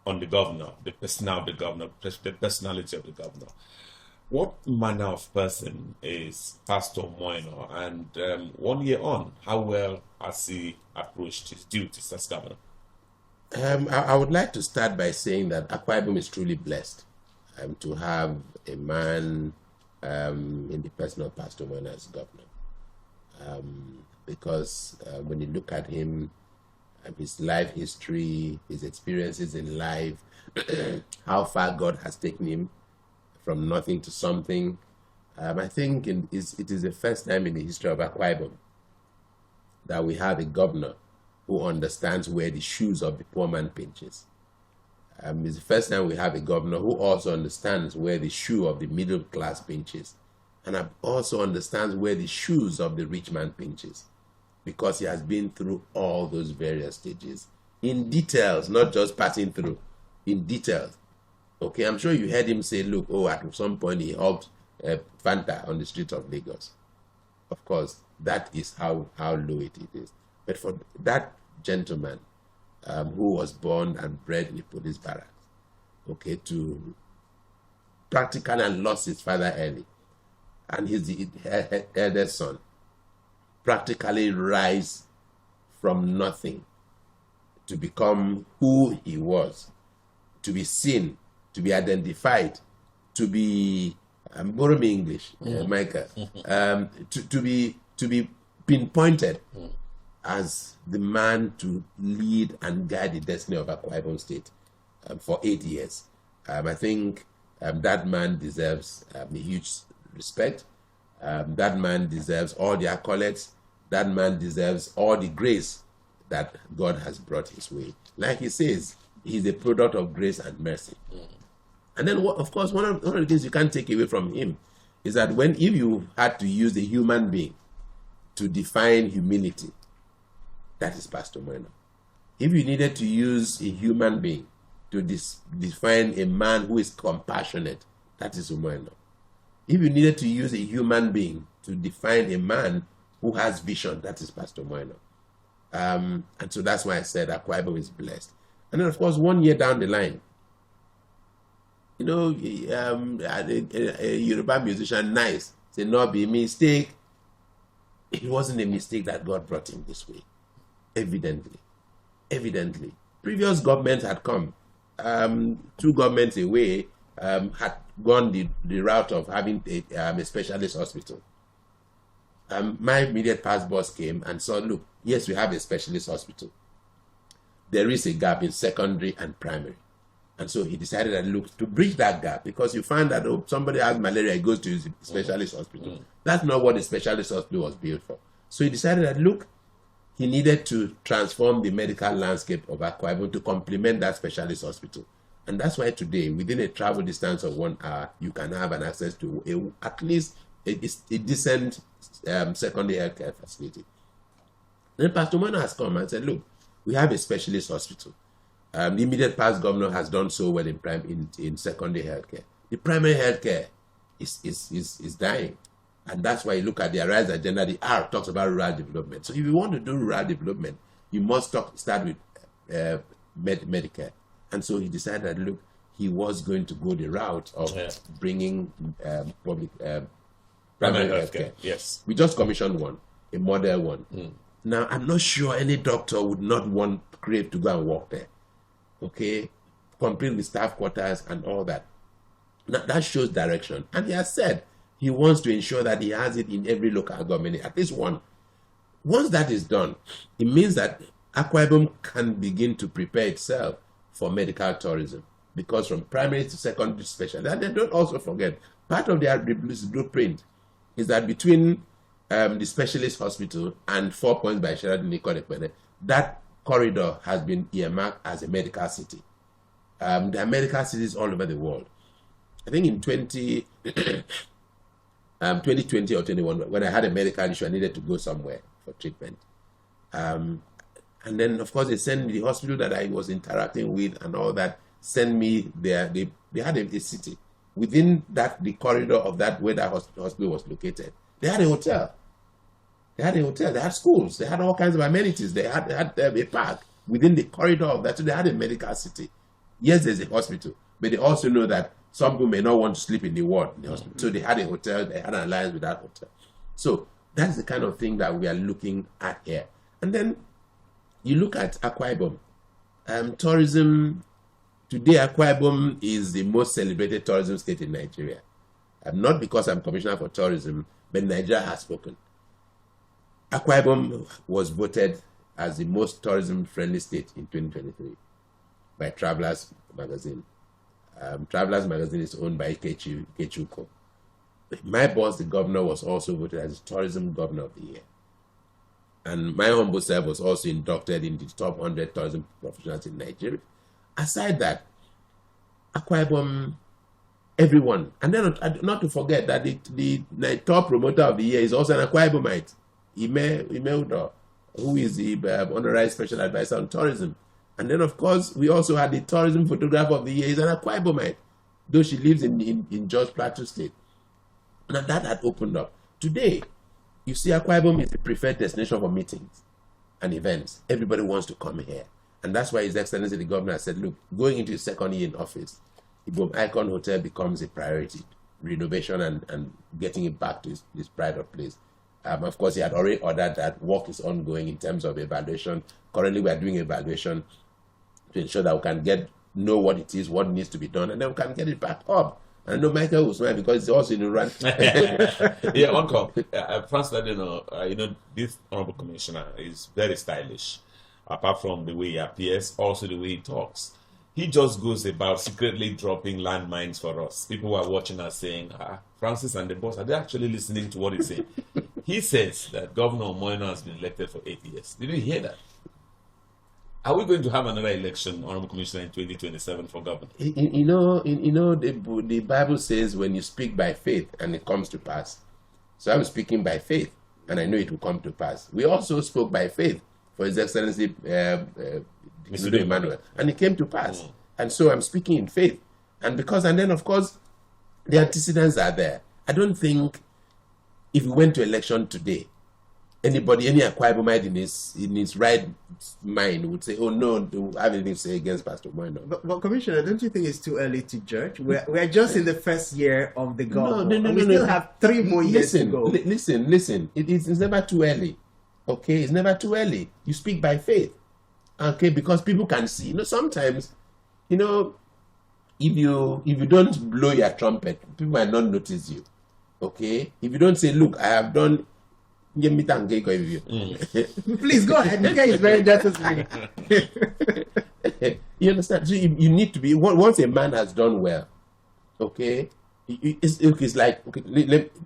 Speaker 1: on the governor, the personality of the governor, the personality of the governor. What manner of person is Pastor Umoina, and 1 year on, how well has he approached his duties as governor?
Speaker 2: I would like to start by saying that Akwa Ibom is truly blessed to have a man in the person of Pastor Umoina as governor. Because when you look at him, his life history, his experiences in life, how far God has taken him from nothing to something, I think it is the first time in the history of Akwa Ibom that we have a governor who understands where the shoes of the poor man pinches. It's the first time we have a governor who also understands where the shoe of the middle class pinches, and also understands where the shoes of the rich man pinches, because he has been through all those various stages in details, not just passing through, in details. Okay, I'm sure you heard him say, look, at some point he helped Fanta on the streets of Lagos. Of course, that is how low it is. But for that gentleman who was born and bred in the police barracks, okay, to practically and lost his father early, and he's the eldest son, practically rise from nothing to become who he was, to be seen, to be identified, to be, borrow me English, Micah, to be pinpointed as the man to lead and guide the destiny of Akwa Ibom State for 8 years. I think that man deserves a huge respect. That man deserves all the accolades. That man deserves all the grace that God has brought his way. Like he says, he's a product of grace and mercy. And then, of course, one of the things you can't take away from him is that if you had to use a human being to define humility, that is Pastor Umoina. If you needed to use a human being to define a man who is compassionate, that is Umoina. If you needed to use a human being to define a man who has vision, that is Pastor Umoina. And so that's why I said Akwa Ibom is blessed. And then, of course, 1 year down the line, a Yoruba musician, nice, say, not be a mistake. It wasn't a mistake that God brought him this way. Evidently. Previous governments had come. 2 governments away had gone the route of having a specialist hospital. My immediate past boss came and saw, look, yes, we have a specialist hospital. There is a gap in secondary and primary. And so he decided that, look, to bridge that gap, because you find that somebody has malaria, he goes to his specialist hospital. That's not what the specialist hospital was built for. So he decided that, look, he needed to transform the medical landscape of Akwa Ibom to complement that specialist hospital. And that's why today, within a travel distance of 1 hour, you can have an access to at least a decent secondary healthcare facility. Then Pastor Umoina has come and said, look, we have a specialist hospital. The immediate past governor has done so well in secondary healthcare. The primary healthcare is dying. And that's why you look at the Arise agenda, the R talks about rural development. So if you want to do rural development, you must start with Medicare. And so he decided that, look, he was going to go the route of bringing public primary healthcare.
Speaker 1: Yes.
Speaker 2: We just commissioned one, a model one. Now, I'm not sure any doctor would not want Crave to go and work there. Okay? Complete with staff quarters and all that. Now, that shows direction. And he has said he wants to ensure that he has it in every local government, at least one. Once that is done, it means that Akwa Ibom can begin to prepare itself for medical tourism. Because from primary to secondary specialty, and then don't also forget, part of their blueprint is that between the specialist hospital and 4 Points by Sheraton Ikorekpene, that corridor has been earmarked as a medical city. There are medical cities all over the world. I think in 2020 or 21, when I had a medical issue, I needed to go somewhere for treatment. And then, of course, they sent the hospital that I was interacting with and all that, send me there. They had a city. Within the corridor of that where that hospital was located, they had a hotel. They had a hotel, they had schools, they had all kinds of amenities, they had a park within the corridor of that, so they had a medical city. Yes, there's a hospital, but they also know that some people may not want to sleep in the ward in the hospital. So they had a hotel, they had an alliance with that hotel. So that's the kind of thing that we are looking at here. And then you look at Akwa Ibom. Tourism, today Akwa Ibom is the most celebrated tourism state in Nigeria. Not because I'm Commissioner for Tourism, but Nigeria has spoken. Akwa Ibom was voted as the most tourism-friendly state in 2023 by Travelers Magazine. Travelers Magazine is owned by Ikechi Uko. My boss, the governor, was also voted as the Tourism Governor of the Year. And my humble self was also inducted in the top 100 tourism professionals in Nigeria. Aside that, Akwa Ibom, everyone. And then not to forget that the top promoter of the year is also an Akwa Ibomite, Ime Udo, who is the honorary special advisor on tourism. And then, of course, we also had the tourism photographer of the year, is an Akwa Ibomite, though she lives in Jos Plateau State. Now that had opened up. Today, you see Akwa Ibom is the preferred destination for meetings and events. Everybody wants to come here. And that's why His Excellency the Governor said, look, going into his second year in office, Ibom Icon Hotel becomes a priority, renovation and getting it back to his pride of place. Of course, he had already ordered that work is ongoing in terms of evaluation. Currently, we are doing evaluation to ensure that we can know what it is, what needs to be done, and then we can get it back up. And I know Michael will smile because it's also in the run.
Speaker 1: Yeah, Uncle, Francis Ladino, this Honorable Commissioner is very stylish. Apart from the way he appears, also the way he talks. He just goes about secretly dropping landmines for us. People who are watching us saying, Francis and the boss, are they actually listening to what he's saying? He says that Governor Moeno has been elected for 8 years. Did you hear that? Are we going to have another election, Honorable Commissioner, in 2027 for governor?
Speaker 2: The Bible says when you speak by faith and it comes to pass. So I'm speaking by faith and I know it will come to pass. We also spoke by faith for His Excellency Mr. Emmanuel, and it came to pass. And so I'm speaking in faith. And then, of course, the antecedents are there. I don't think if we went to election today, any Akwa Ibomite in his right mind would say, oh no, do have anything to say against Pastor Moeno.
Speaker 3: But Commissioner, don't you think it's too early to judge? We're just in the first year of the government.
Speaker 2: No,
Speaker 3: we still have 3 more years to go.
Speaker 2: Listen. It's never too early. Okay, it's never too early. You speak by faith. Okay, because people can see. Sometimes, if you don't blow your trumpet, people might not notice you. Okay, if you don't say, look, I have done. Please
Speaker 3: go ahead. Nika is very just.
Speaker 2: You understand? So you need to be. Once a man has done well, okay, it's like, okay,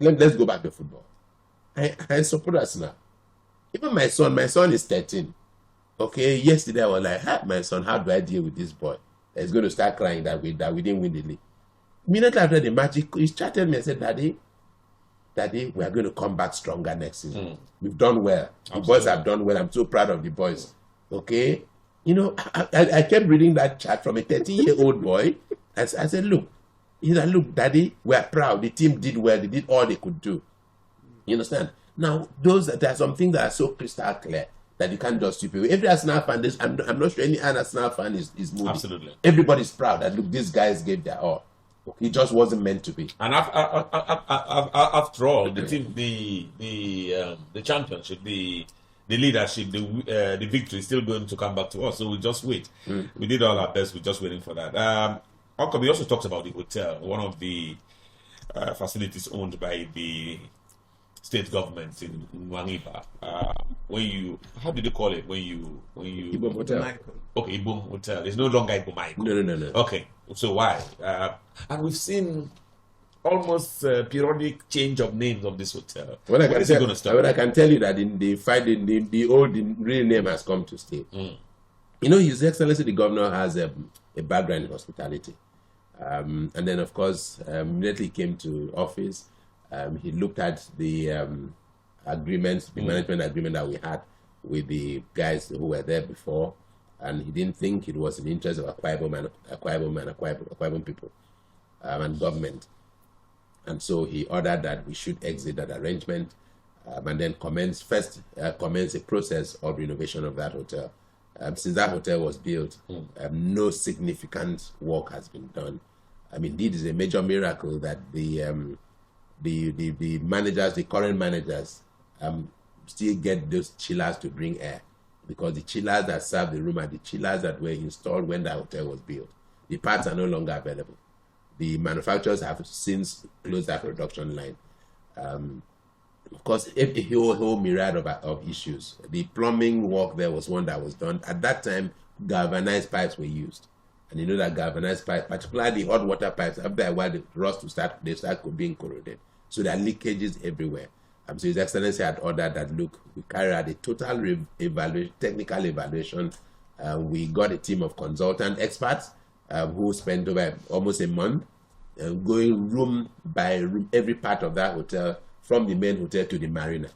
Speaker 2: let's go back to football. I support Arsenal. Even my son is 13. Okay, yesterday I was like, my son, how do I deal with this boy? He's going to start crying that we didn't win the league. Immediately after the match, he chatted me and said, Daddy, we are going to come back stronger next season. We've done well. Absolutely. The boys have done well. I'm so proud of the boys. Okay? I kept reading that chat from a 13-year-old boy. I said, look, Daddy, we're proud. The team did well. They did all they could do. You understand? Now, there are some things that are so crystal clear that you can't just strip away. Every Arsenal fan, I'm not sure any Arsenal fan is moody.
Speaker 1: Absolutely.
Speaker 2: Everybody's proud that, look, these guys gave their all. It just wasn't meant to be.
Speaker 1: And after all, the team, the championship, the leadership, the victory is still going to come back to us. So we just wait. We did all our best. We're just waiting for that. Uncle, we also talked about the hotel, one of the facilities owned by the state government in Wangiba. How did you call it when you
Speaker 2: Ibom Hotel.
Speaker 1: Okay, Ibom Hotel. It's no longer Ibom Icon.
Speaker 2: No.
Speaker 1: Okay, so why? And we've seen almost periodic change of names of this hotel. When is it going to stop?
Speaker 2: I can tell you that in the fight, the old real name has come to stay. His Excellency the Governor has a background in hospitality, and then of course immediately he came to office. He looked at the agreements, the management agreement that we had with the guys who were there before, and he didn't think it was in the interest of Akwa Ibom people and government. And so he ordered that we should exit that arrangement. and then commence a process of renovation of that hotel. Since that hotel was built, no significant work has been done. Indeed, it's a major miracle that the managers, the current managers, still get those chillers to bring air, because the chillers that serve the room are the chillers that were installed when that hotel was built. The parts are no longer available. The manufacturers have since closed that production line. Of course, a whole myriad of issues. The plumbing work there was one that was done. At that time, galvanized pipes were used. And you know that galvanized pipes, particularly the hot water pipes, after a while, the rust will start being corroded. So there are leakages everywhere. So His Excellency had ordered that, look, we carry out a total technical evaluation. We got a team of consultant experts who spent over almost a month going room by room, every part of that hotel, from the main hotel to the marina,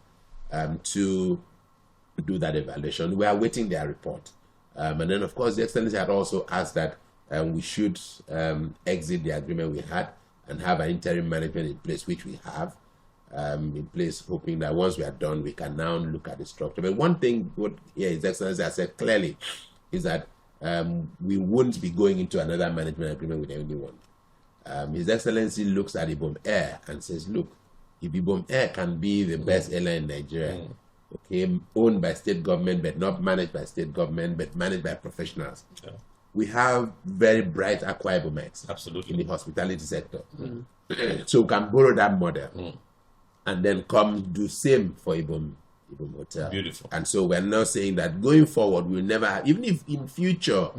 Speaker 2: to do that evaluation. We are waiting their report. And then, of course, the Excellency had also asked that we should exit the agreement we had and have an interim management in place, which we have in place, hoping that once we are done, we can now look at the structure. But one thing, what His Excellency has said clearly, is that we won't be going into another management agreement with anyone. His Excellency looks at Ibom Air and says, look, if Ibom Air can be the best airline in Nigeria, okay, owned by state government, but not managed by state government, but managed by professionals. Yeah. We have very bright Akwa Ibomites in the hospitality sector. So we can borrow that model and then come do same for Ibom Hotel.
Speaker 1: Beautiful.
Speaker 2: And so we're now saying that going forward, we'll never have, even if in future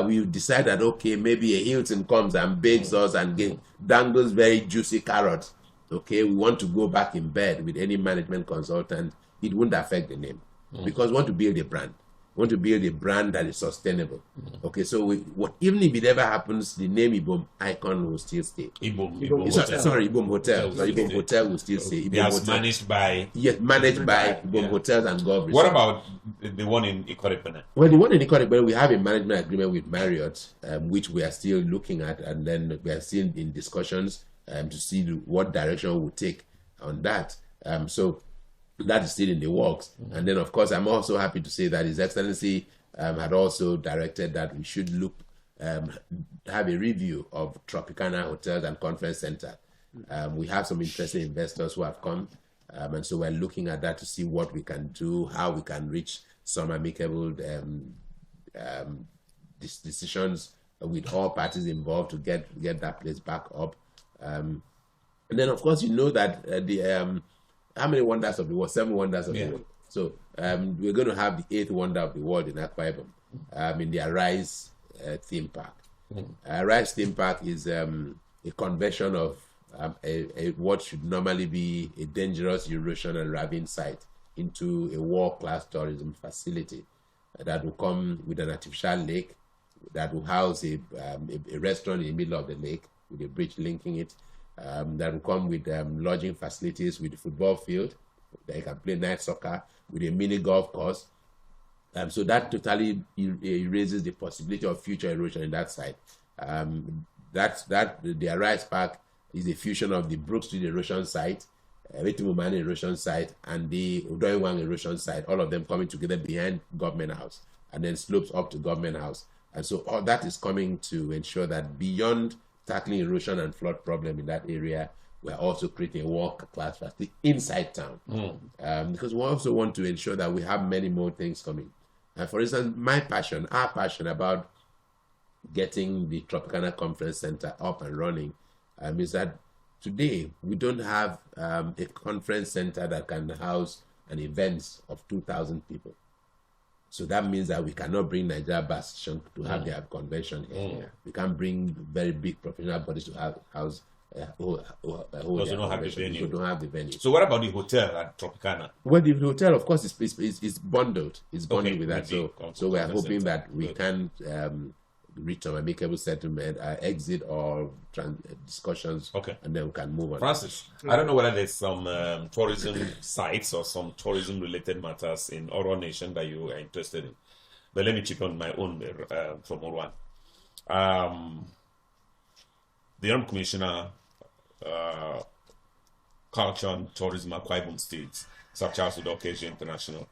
Speaker 2: we decide that, okay, maybe a Hilton comes and bakes us and dangles very juicy carrots, okay, we want to go back in bed with any management consultant, it wouldn't affect the name. Because we want to build a brand. We want to build a brand that is sustainable. Okay, so even if it ever happens, the name Ibom Icon will still stay.
Speaker 1: Ibom
Speaker 2: Hotel. Sorry, Ibom Hotel. Ibom Hotel will still stay.
Speaker 1: Yes, managed by...
Speaker 2: Yes, managed by Ibom Hotels and Golf Resort.
Speaker 1: What about the one in Ikot-Ekpene?
Speaker 2: Well, the one in Ikot-Ekpene, we have a management agreement with Marriott, which we are still looking at, and then we are still in discussions to see what direction we'll take on that. So that is still in the works. And then, of course, I'm also happy to say that His Excellency had also directed that we should look, have a review of Tropicana Hotels and Conference Center. We have some interested investors who have come, and so we're looking at that to see what we can do, how we can reach some amicable decisions with all parties involved to get that place back up. And then, of course, you know that how many wonders of the world? 7 wonders of the world. So we're going to have the 8th wonder of the world in Akwa Ibom, in the Arise theme park. Arise theme park is a conversion of what should normally be a dangerous erosion and ravine site into a world-class tourism facility that will come with an artificial lake, that will house a restaurant in the middle of the lake with a bridge linking it. That will come with lodging facilities, with the football field that you can play night soccer, with a mini golf course. So that totally erases the possibility of future erosion in that site. The Arise Park is a fusion of the Brook Street erosion site, Wetimumani erosion site, and the Udoiwang erosion site, all of them coming together behind Government House, and then slopes up to Government House. And so all that is coming to ensure that beyond tackling erosion and flood problem in that area, we're also creating a world-class facility inside town. Because we also want to ensure that we have many more things coming. For instance, our passion about getting the Tropicana Conference Center up and running is that today we don't have a conference center that can house an event of 2,000 people. So that means that we cannot bring Nigeria Bastion to have their convention here. We can't bring very big professional bodies to house
Speaker 1: because we don't have the venue.
Speaker 2: We don't have the venue.
Speaker 1: So what about the hotel at Tropicana?
Speaker 2: Well, the hotel, of course, is bundled. It's bundled with that. So we are hoping that we can reach an amicable settlement, exit or discussions, and then we can move on.
Speaker 1: Francis, I don't know whether there's some tourism sites or some tourism-related matters in Oro Nation that you are interested in. But let me chip on my own from Orwan. The Honorable Commissioner culture and tourism Akwa Ibom State, South Charles Udokeji International.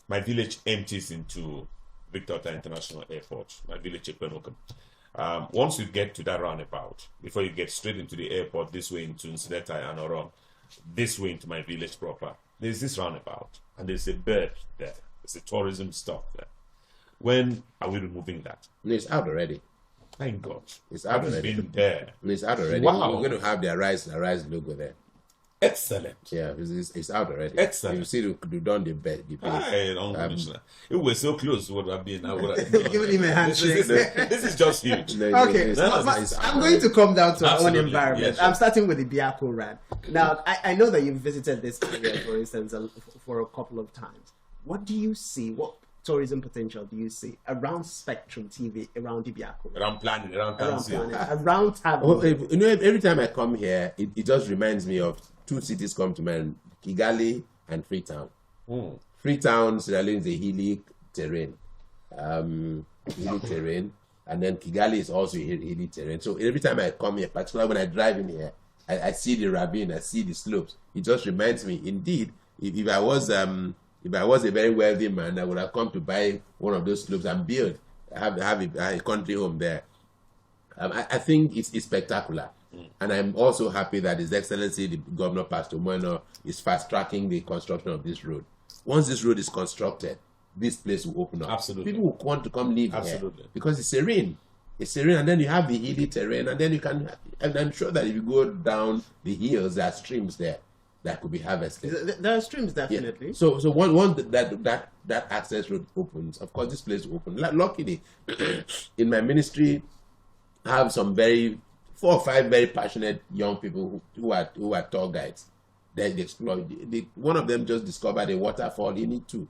Speaker 1: My village empties into Victor Ota International Airport, my village Ekpenokum. Once you get to that roundabout, before you get straight into the airport, this way into Nsideta and Oron, this way into my village proper, there's this roundabout, and there's a bird there. There's a tourism stop there. When are we removing that?
Speaker 2: No, it's out already.
Speaker 1: Thank God.
Speaker 2: It's out
Speaker 1: Haven't
Speaker 2: already.
Speaker 1: been there.
Speaker 2: No, it's out already.
Speaker 1: Wow.
Speaker 2: We're going to have the Arise logo there.
Speaker 1: Excellent.
Speaker 2: Yeah, it's out already.
Speaker 1: Excellent.
Speaker 2: You see, you done the place.
Speaker 1: I don't understand. If we're so close, would have been. I would have
Speaker 3: Giving him a handshake.
Speaker 1: This is just huge.
Speaker 3: Okay, so I'm going to come down to our own
Speaker 1: Absolutely,
Speaker 3: environment.
Speaker 1: yes.
Speaker 3: I'm starting with the Biako Rand. Now, I know that you've visited this area, for instance, for a couple of times. What do you see? What tourism potential do you see around Spectrum TV, around the Biako Rand?
Speaker 1: Around planning, around
Speaker 3: Around
Speaker 1: Tanzania.
Speaker 3: planet, around Taboo?
Speaker 2: Well, every time I come here, it just reminds me of two cities come to mind: Kigali and Freetown. Freetown, Sierra Leone is a hilly terrain, and then Kigali is also a hilly terrain. So every time I come here, particularly when I drive in here, I see the ravine, I see the slopes. It just reminds me. Indeed, if I was a very wealthy man, I would have come to buy one of those slopes and build, have a country home there. I think it's spectacular. And I'm also happy that His Excellency, the Governor Pastor Moeno, is fast-tracking the construction of this road. Once this road is constructed, this place will open up.
Speaker 1: Absolutely.
Speaker 2: People will want to come live
Speaker 1: Absolutely.
Speaker 2: here because it's serene. It's serene, and then you have the hilly terrain, and then you can. And I'm sure that if you go down the hills, there are streams there that could be harvested.
Speaker 3: There are streams,
Speaker 2: Yeah.
Speaker 3: definitely.
Speaker 2: So once that access road opens, of course, this place will open. Luckily, in my ministry, I have some 4 or 5 very passionate young people who are tour guides. They explore. One of them just discovered a waterfall in it too.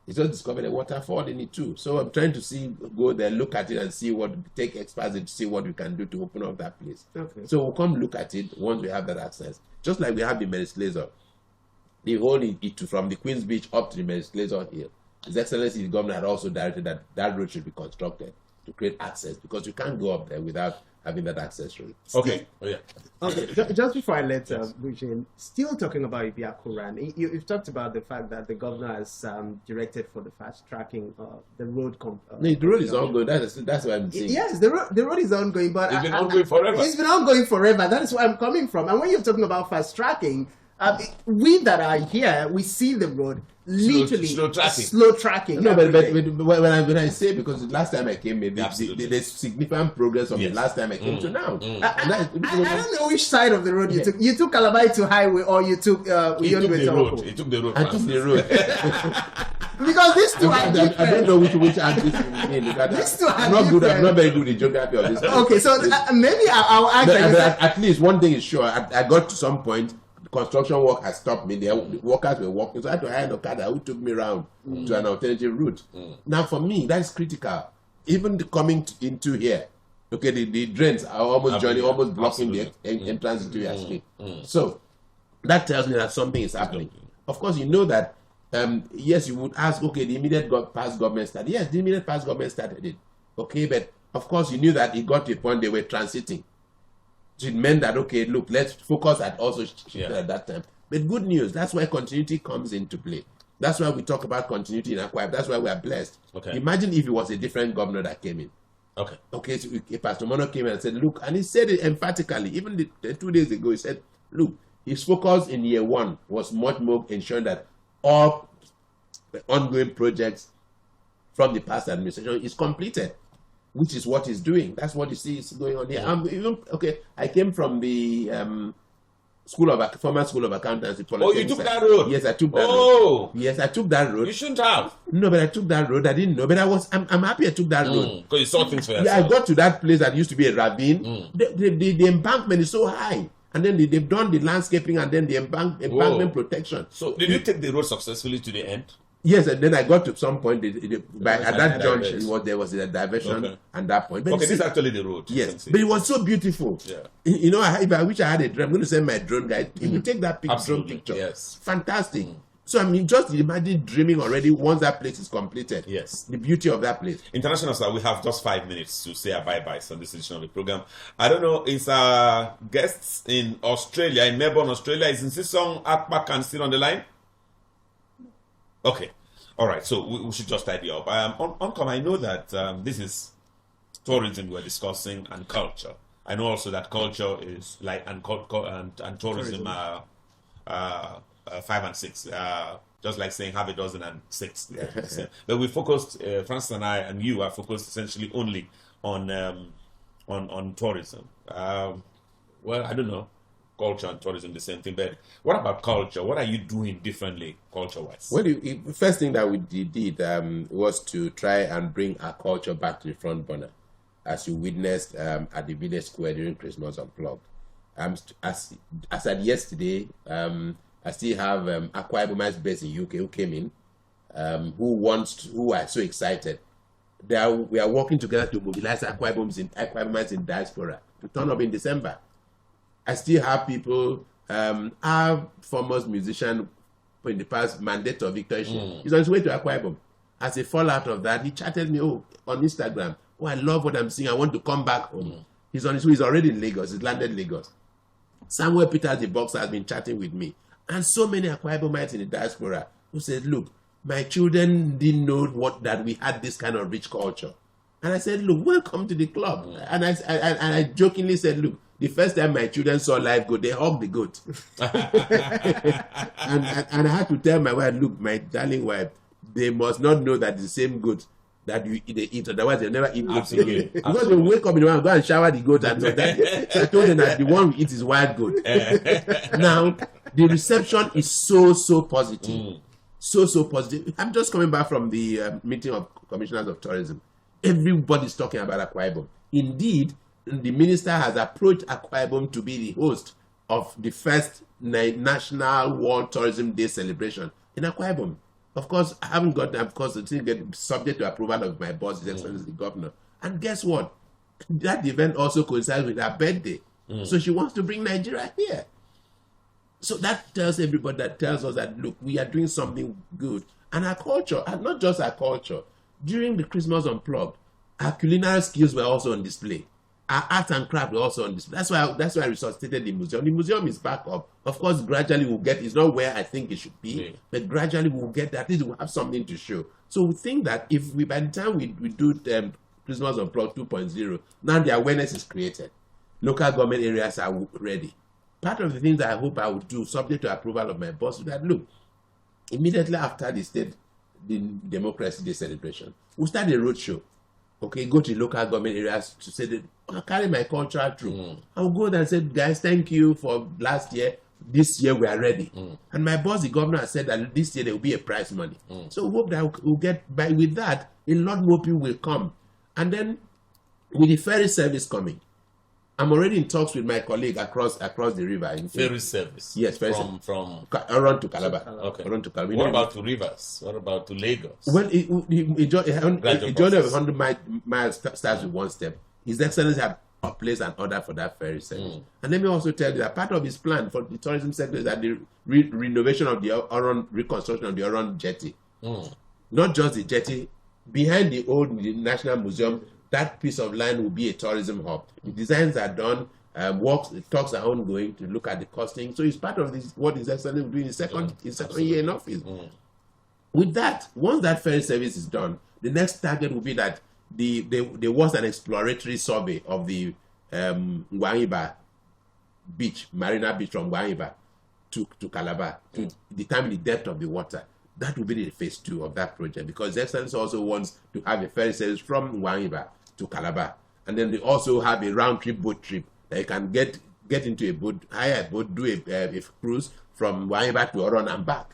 Speaker 2: He just discovered a waterfall in it too. So I'm trying to go there, look at it, and take experts to see what we can do to open up that place.
Speaker 3: Okay.
Speaker 2: So we'll come look at it once we have that access. Just like we have the Merislaser. The whole from the Queen's Beach up to the Merislaser Hill. His Excellency the Governor had also directed that road should be constructed to create access, because you can't go up there without having that access road.
Speaker 1: Okay. Oh, yeah.
Speaker 3: Okay, just before I let Bujin, still talking about Ibiako Rand, you've talked about the fact that the governor has directed for the fast tracking the road.
Speaker 2: The road is ongoing. That's what I'm saying.
Speaker 3: Yes, the road is ongoing, but
Speaker 1: It's been ongoing forever.
Speaker 3: It's been ongoing forever. That is where I'm coming from. And when you're talking about fast tracking, we that are here, we see the road literally
Speaker 1: slow tracking.
Speaker 3: Slow tracking.
Speaker 2: No, but
Speaker 3: every day.
Speaker 2: when I say, because the last time I came,
Speaker 1: Absolutely.
Speaker 2: there's significant progress from the
Speaker 1: Yes.
Speaker 2: last time I came to now.
Speaker 3: I don't know which side of the road you took. You took Calabar to highway, or you took
Speaker 1: He took the road. He took the road.
Speaker 2: I took the road.
Speaker 3: Because these two are
Speaker 2: I
Speaker 3: different.
Speaker 2: don't know which axis you mean.
Speaker 3: These two are
Speaker 2: I'm not good. I'm
Speaker 3: different.
Speaker 2: not very good in geography of this.
Speaker 3: Okay, so maybe I'll ask.
Speaker 2: But
Speaker 3: you
Speaker 2: at least one thing is sure. I got to some point. Construction work has stopped me. The workers were walking, so I had to hire an Okada who took me around to an alternative route. Now, for me, that is critical. Even coming into here, okay, the drains are almost blocking the entrance into your street. So that tells me that something is happening. Of course, you know that. Yes, you would ask, okay, the immediate past government started. Yes, the immediate past government started it. Okay, but of course, you knew that it got to a point they were transiting. So it meant that, okay, look, let's focus at at that time. But good news, that's why continuity comes into play. That's why we talk about continuity in Akwa Ibom. That's why we are blessed.
Speaker 1: Okay.
Speaker 2: Imagine if it was a different governor that came in.
Speaker 1: Okay.
Speaker 2: Okay, so Pastor Mono came in and said, look, and he said it emphatically, even the 2 days ago, he said, look, his focus in year 1 was much more ensuring that all the ongoing projects from the past administration is completed, which is what he's doing. That's what you see is going on here. I came from the former school of accountancy.
Speaker 1: Oh, you took that road?
Speaker 2: Yes, I took that road.
Speaker 1: Oh,
Speaker 2: Yes, I took that road.
Speaker 1: you shouldn't have.
Speaker 2: No, but I took that road. I didn't know, but I'm happy I took that road.
Speaker 1: Because you saw things for
Speaker 2: Yeah, I
Speaker 1: yourself.
Speaker 2: got to that place that used to be a ravine. The embankment is so high. And then they've done the landscaping and then the embankment protection.
Speaker 1: So, did you take the road successfully to the end?
Speaker 2: Yes, and then I got to some point at that junction.
Speaker 1: Diversion.
Speaker 2: There was a diversion
Speaker 1: Okay.
Speaker 2: at that point. But
Speaker 1: Okay,
Speaker 2: you
Speaker 1: this
Speaker 2: see-
Speaker 1: is actually the road. you can
Speaker 2: yes,
Speaker 1: see.
Speaker 2: but it was so beautiful.
Speaker 1: Yeah.
Speaker 2: You know, if I wish I had a drone, I'm going to send my drone guy. He will take that drone
Speaker 1: Absolutely,
Speaker 2: picture.
Speaker 1: yes.
Speaker 2: Fantastic. So I mean, just imagine dreaming already once that place is completed.
Speaker 1: Yes.
Speaker 2: The beauty of that place.
Speaker 1: International star, we have just 5 minutes to say a bye-bye on this edition of the program. I don't know, is our guests in Australia, in Melbourne, Australia, is Nsisong Akpakan still on the line? Okay. All right, so we should just tidy up. Oncom, I know that this is tourism we're discussing and culture. I know also that culture is like, and tourism are 5 and 6. Just like saying have a dozen and 6. But we focused, Francis and I and you are focused essentially only on tourism. Well, I don't know, culture and tourism the same thing. But what about culture? What are you doing differently culture-wise?
Speaker 2: Well, the first thing that we did was to try and bring our culture back to the front burner, as you witnessed at the Village Square during Christmas Unplugged. As at yesterday, I still have Akwa Ibomites based in UK who came in, who are so excited. We are working together to mobilize Akwa Ibomites in diaspora to turn up in December. I still have people, our foremost musician in the past, Mandate Victor Ishin, he's on his way to Akwa Ibom. As a fallout of that, he chatted me on Instagram. Oh, I love what I'm seeing. I want to come back home. He's on his way. He's already in Lagos. He's landed in Lagos. Samuel Peters, the boxer, has been chatting with me. And so many Akwa Ibomites in the diaspora who said, look, my children didn't know that we had this kind of rich culture. And I said, look, welcome to the club. And I jokingly said, look, the first time my children saw live goat, they hugged the goat. and I had to tell my wife, look, my darling wife, they must not know that the same goat that they eat, otherwise they'll never eat goats again. Because they wake up in the morning and go and shower the goat and that. So I told them that the one we eat is wild goat. Now, the reception is so positive. So positive. I'm just coming back from the meeting of commissioners of tourism. Everybody's talking about Akwa Ibom. Indeed, the minister has approached Akwa Ibom to be the host of the first National World Tourism Day celebration in Akwa Ibom. Of course, I haven't got that because it's subject to approval of my boss, His Excellency the Governor. And guess what? That event also coincides with her birthday. So she wants to bring Nigeria here. So that tells everybody, that tells us that, look, we are doing something good. And our culture, and not just our culture, during the Christmas Unplugged, our culinary skills were also on display. Our art and craft were also on display. That's why I resuscitated the museum. The museum is back up. Of course, gradually we'll get, it's not where I think it should be, but gradually we'll get that. At least we'll have something to show. So we think that if we, by the time we do Christmas Unplugged 2.0, now the awareness is created. Local government areas are ready. Part of the things that I hope I would do, subject to approval of my boss, is that, look, immediately after the Democracy Day celebration, we'll start a roadshow. Okay, go to local government areas to say that I'll carry my cultural through. I'll go there and say, guys, thank you for last year. This year we are ready. And my boss, the governor, has said that this year there will be a prize money. So we hope that we'll get by with that. A lot more people will come. And then with the ferry service coming, I'm already in talks with my colleague across the river.
Speaker 1: Ferry service?
Speaker 2: Yes, ferry
Speaker 1: service. From
Speaker 2: around to Calabar.
Speaker 1: Okay.
Speaker 2: Around to Calabar.
Speaker 1: What about to rivers? What about to Lagos?
Speaker 2: Well, a journey of 100 miles starts with one step. His Excellency had placed an order for that ferry service. And let me also tell you that part of his plan for the tourism sector is that the renovation of the Oron, reconstruction of the Oron jetty. Not just the jetty, behind the old National Museum, that piece of land will be a tourism hub. The designs are done, talks are ongoing to look at the costing. So it's part of this, what His Excellency will do in his second year in office. With that, once that ferry service is done, the next target will be that there was an exploratory survey of the Ngwangiba beach, Marina Beach from Ngwangiba to Calabar to determine the depth of the water. That will be the phase 2 of that project, because the Excellency also wants to have a ferry service from Ngwangiba to Calabar. And then they also have a round-trip boat trip that you can get into a boat, hire a boat, do a cruise from Ngwangiba to Oron and back.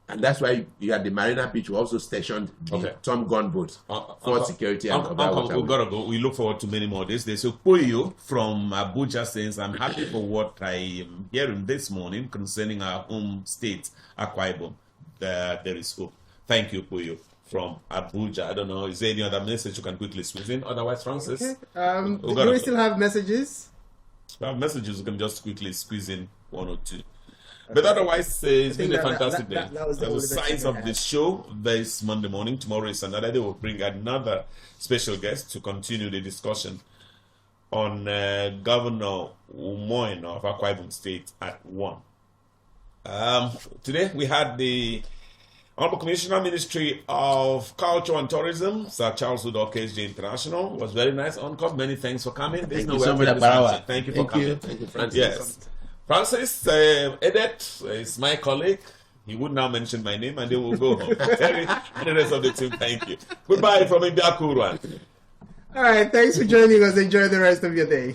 Speaker 2: And that's why you had the Marina Beach. We also stationed the Tom gunboats for security and
Speaker 1: we've got to go. We look forward to many more days. There's Opoyo from Abuja says, I'm happy for what I am hearing this morning concerning our home state, Akwa Ibom. There is hope. Thank you, Opoyo from Abuja. I don't know, is there any other message you can quickly squeeze in? Otherwise, Francis?
Speaker 3: Okay. Do we still have messages?
Speaker 1: We have messages. You can just quickly squeeze in one or two. But otherwise, it's been a
Speaker 3: think
Speaker 1: fantastic
Speaker 3: that
Speaker 1: day.
Speaker 3: was the
Speaker 1: As
Speaker 3: only
Speaker 1: the size
Speaker 3: thing I
Speaker 1: of
Speaker 3: had.
Speaker 1: this show, there is Monday morning. Tomorrow is another day. We'll bring another special guest to continue the discussion on Governor Umoin of Akwa Ibom State at 1. Today we had the Honorable Commissioner, Ministry of Culture and Tourism, Sir Charles Udoh, KSJ International. It was very nice. Uncle, many thanks for coming.
Speaker 2: Thank you so much, Barawa.
Speaker 1: Thank you for coming.
Speaker 2: Thank you, Francis.
Speaker 1: Yes. Francis Edet is my colleague. He would now mention my name and they will go home. Terry and the rest of the team, thank you. Goodbye from India Kurwan.
Speaker 3: All right, thanks for joining us. Enjoy the rest of your day.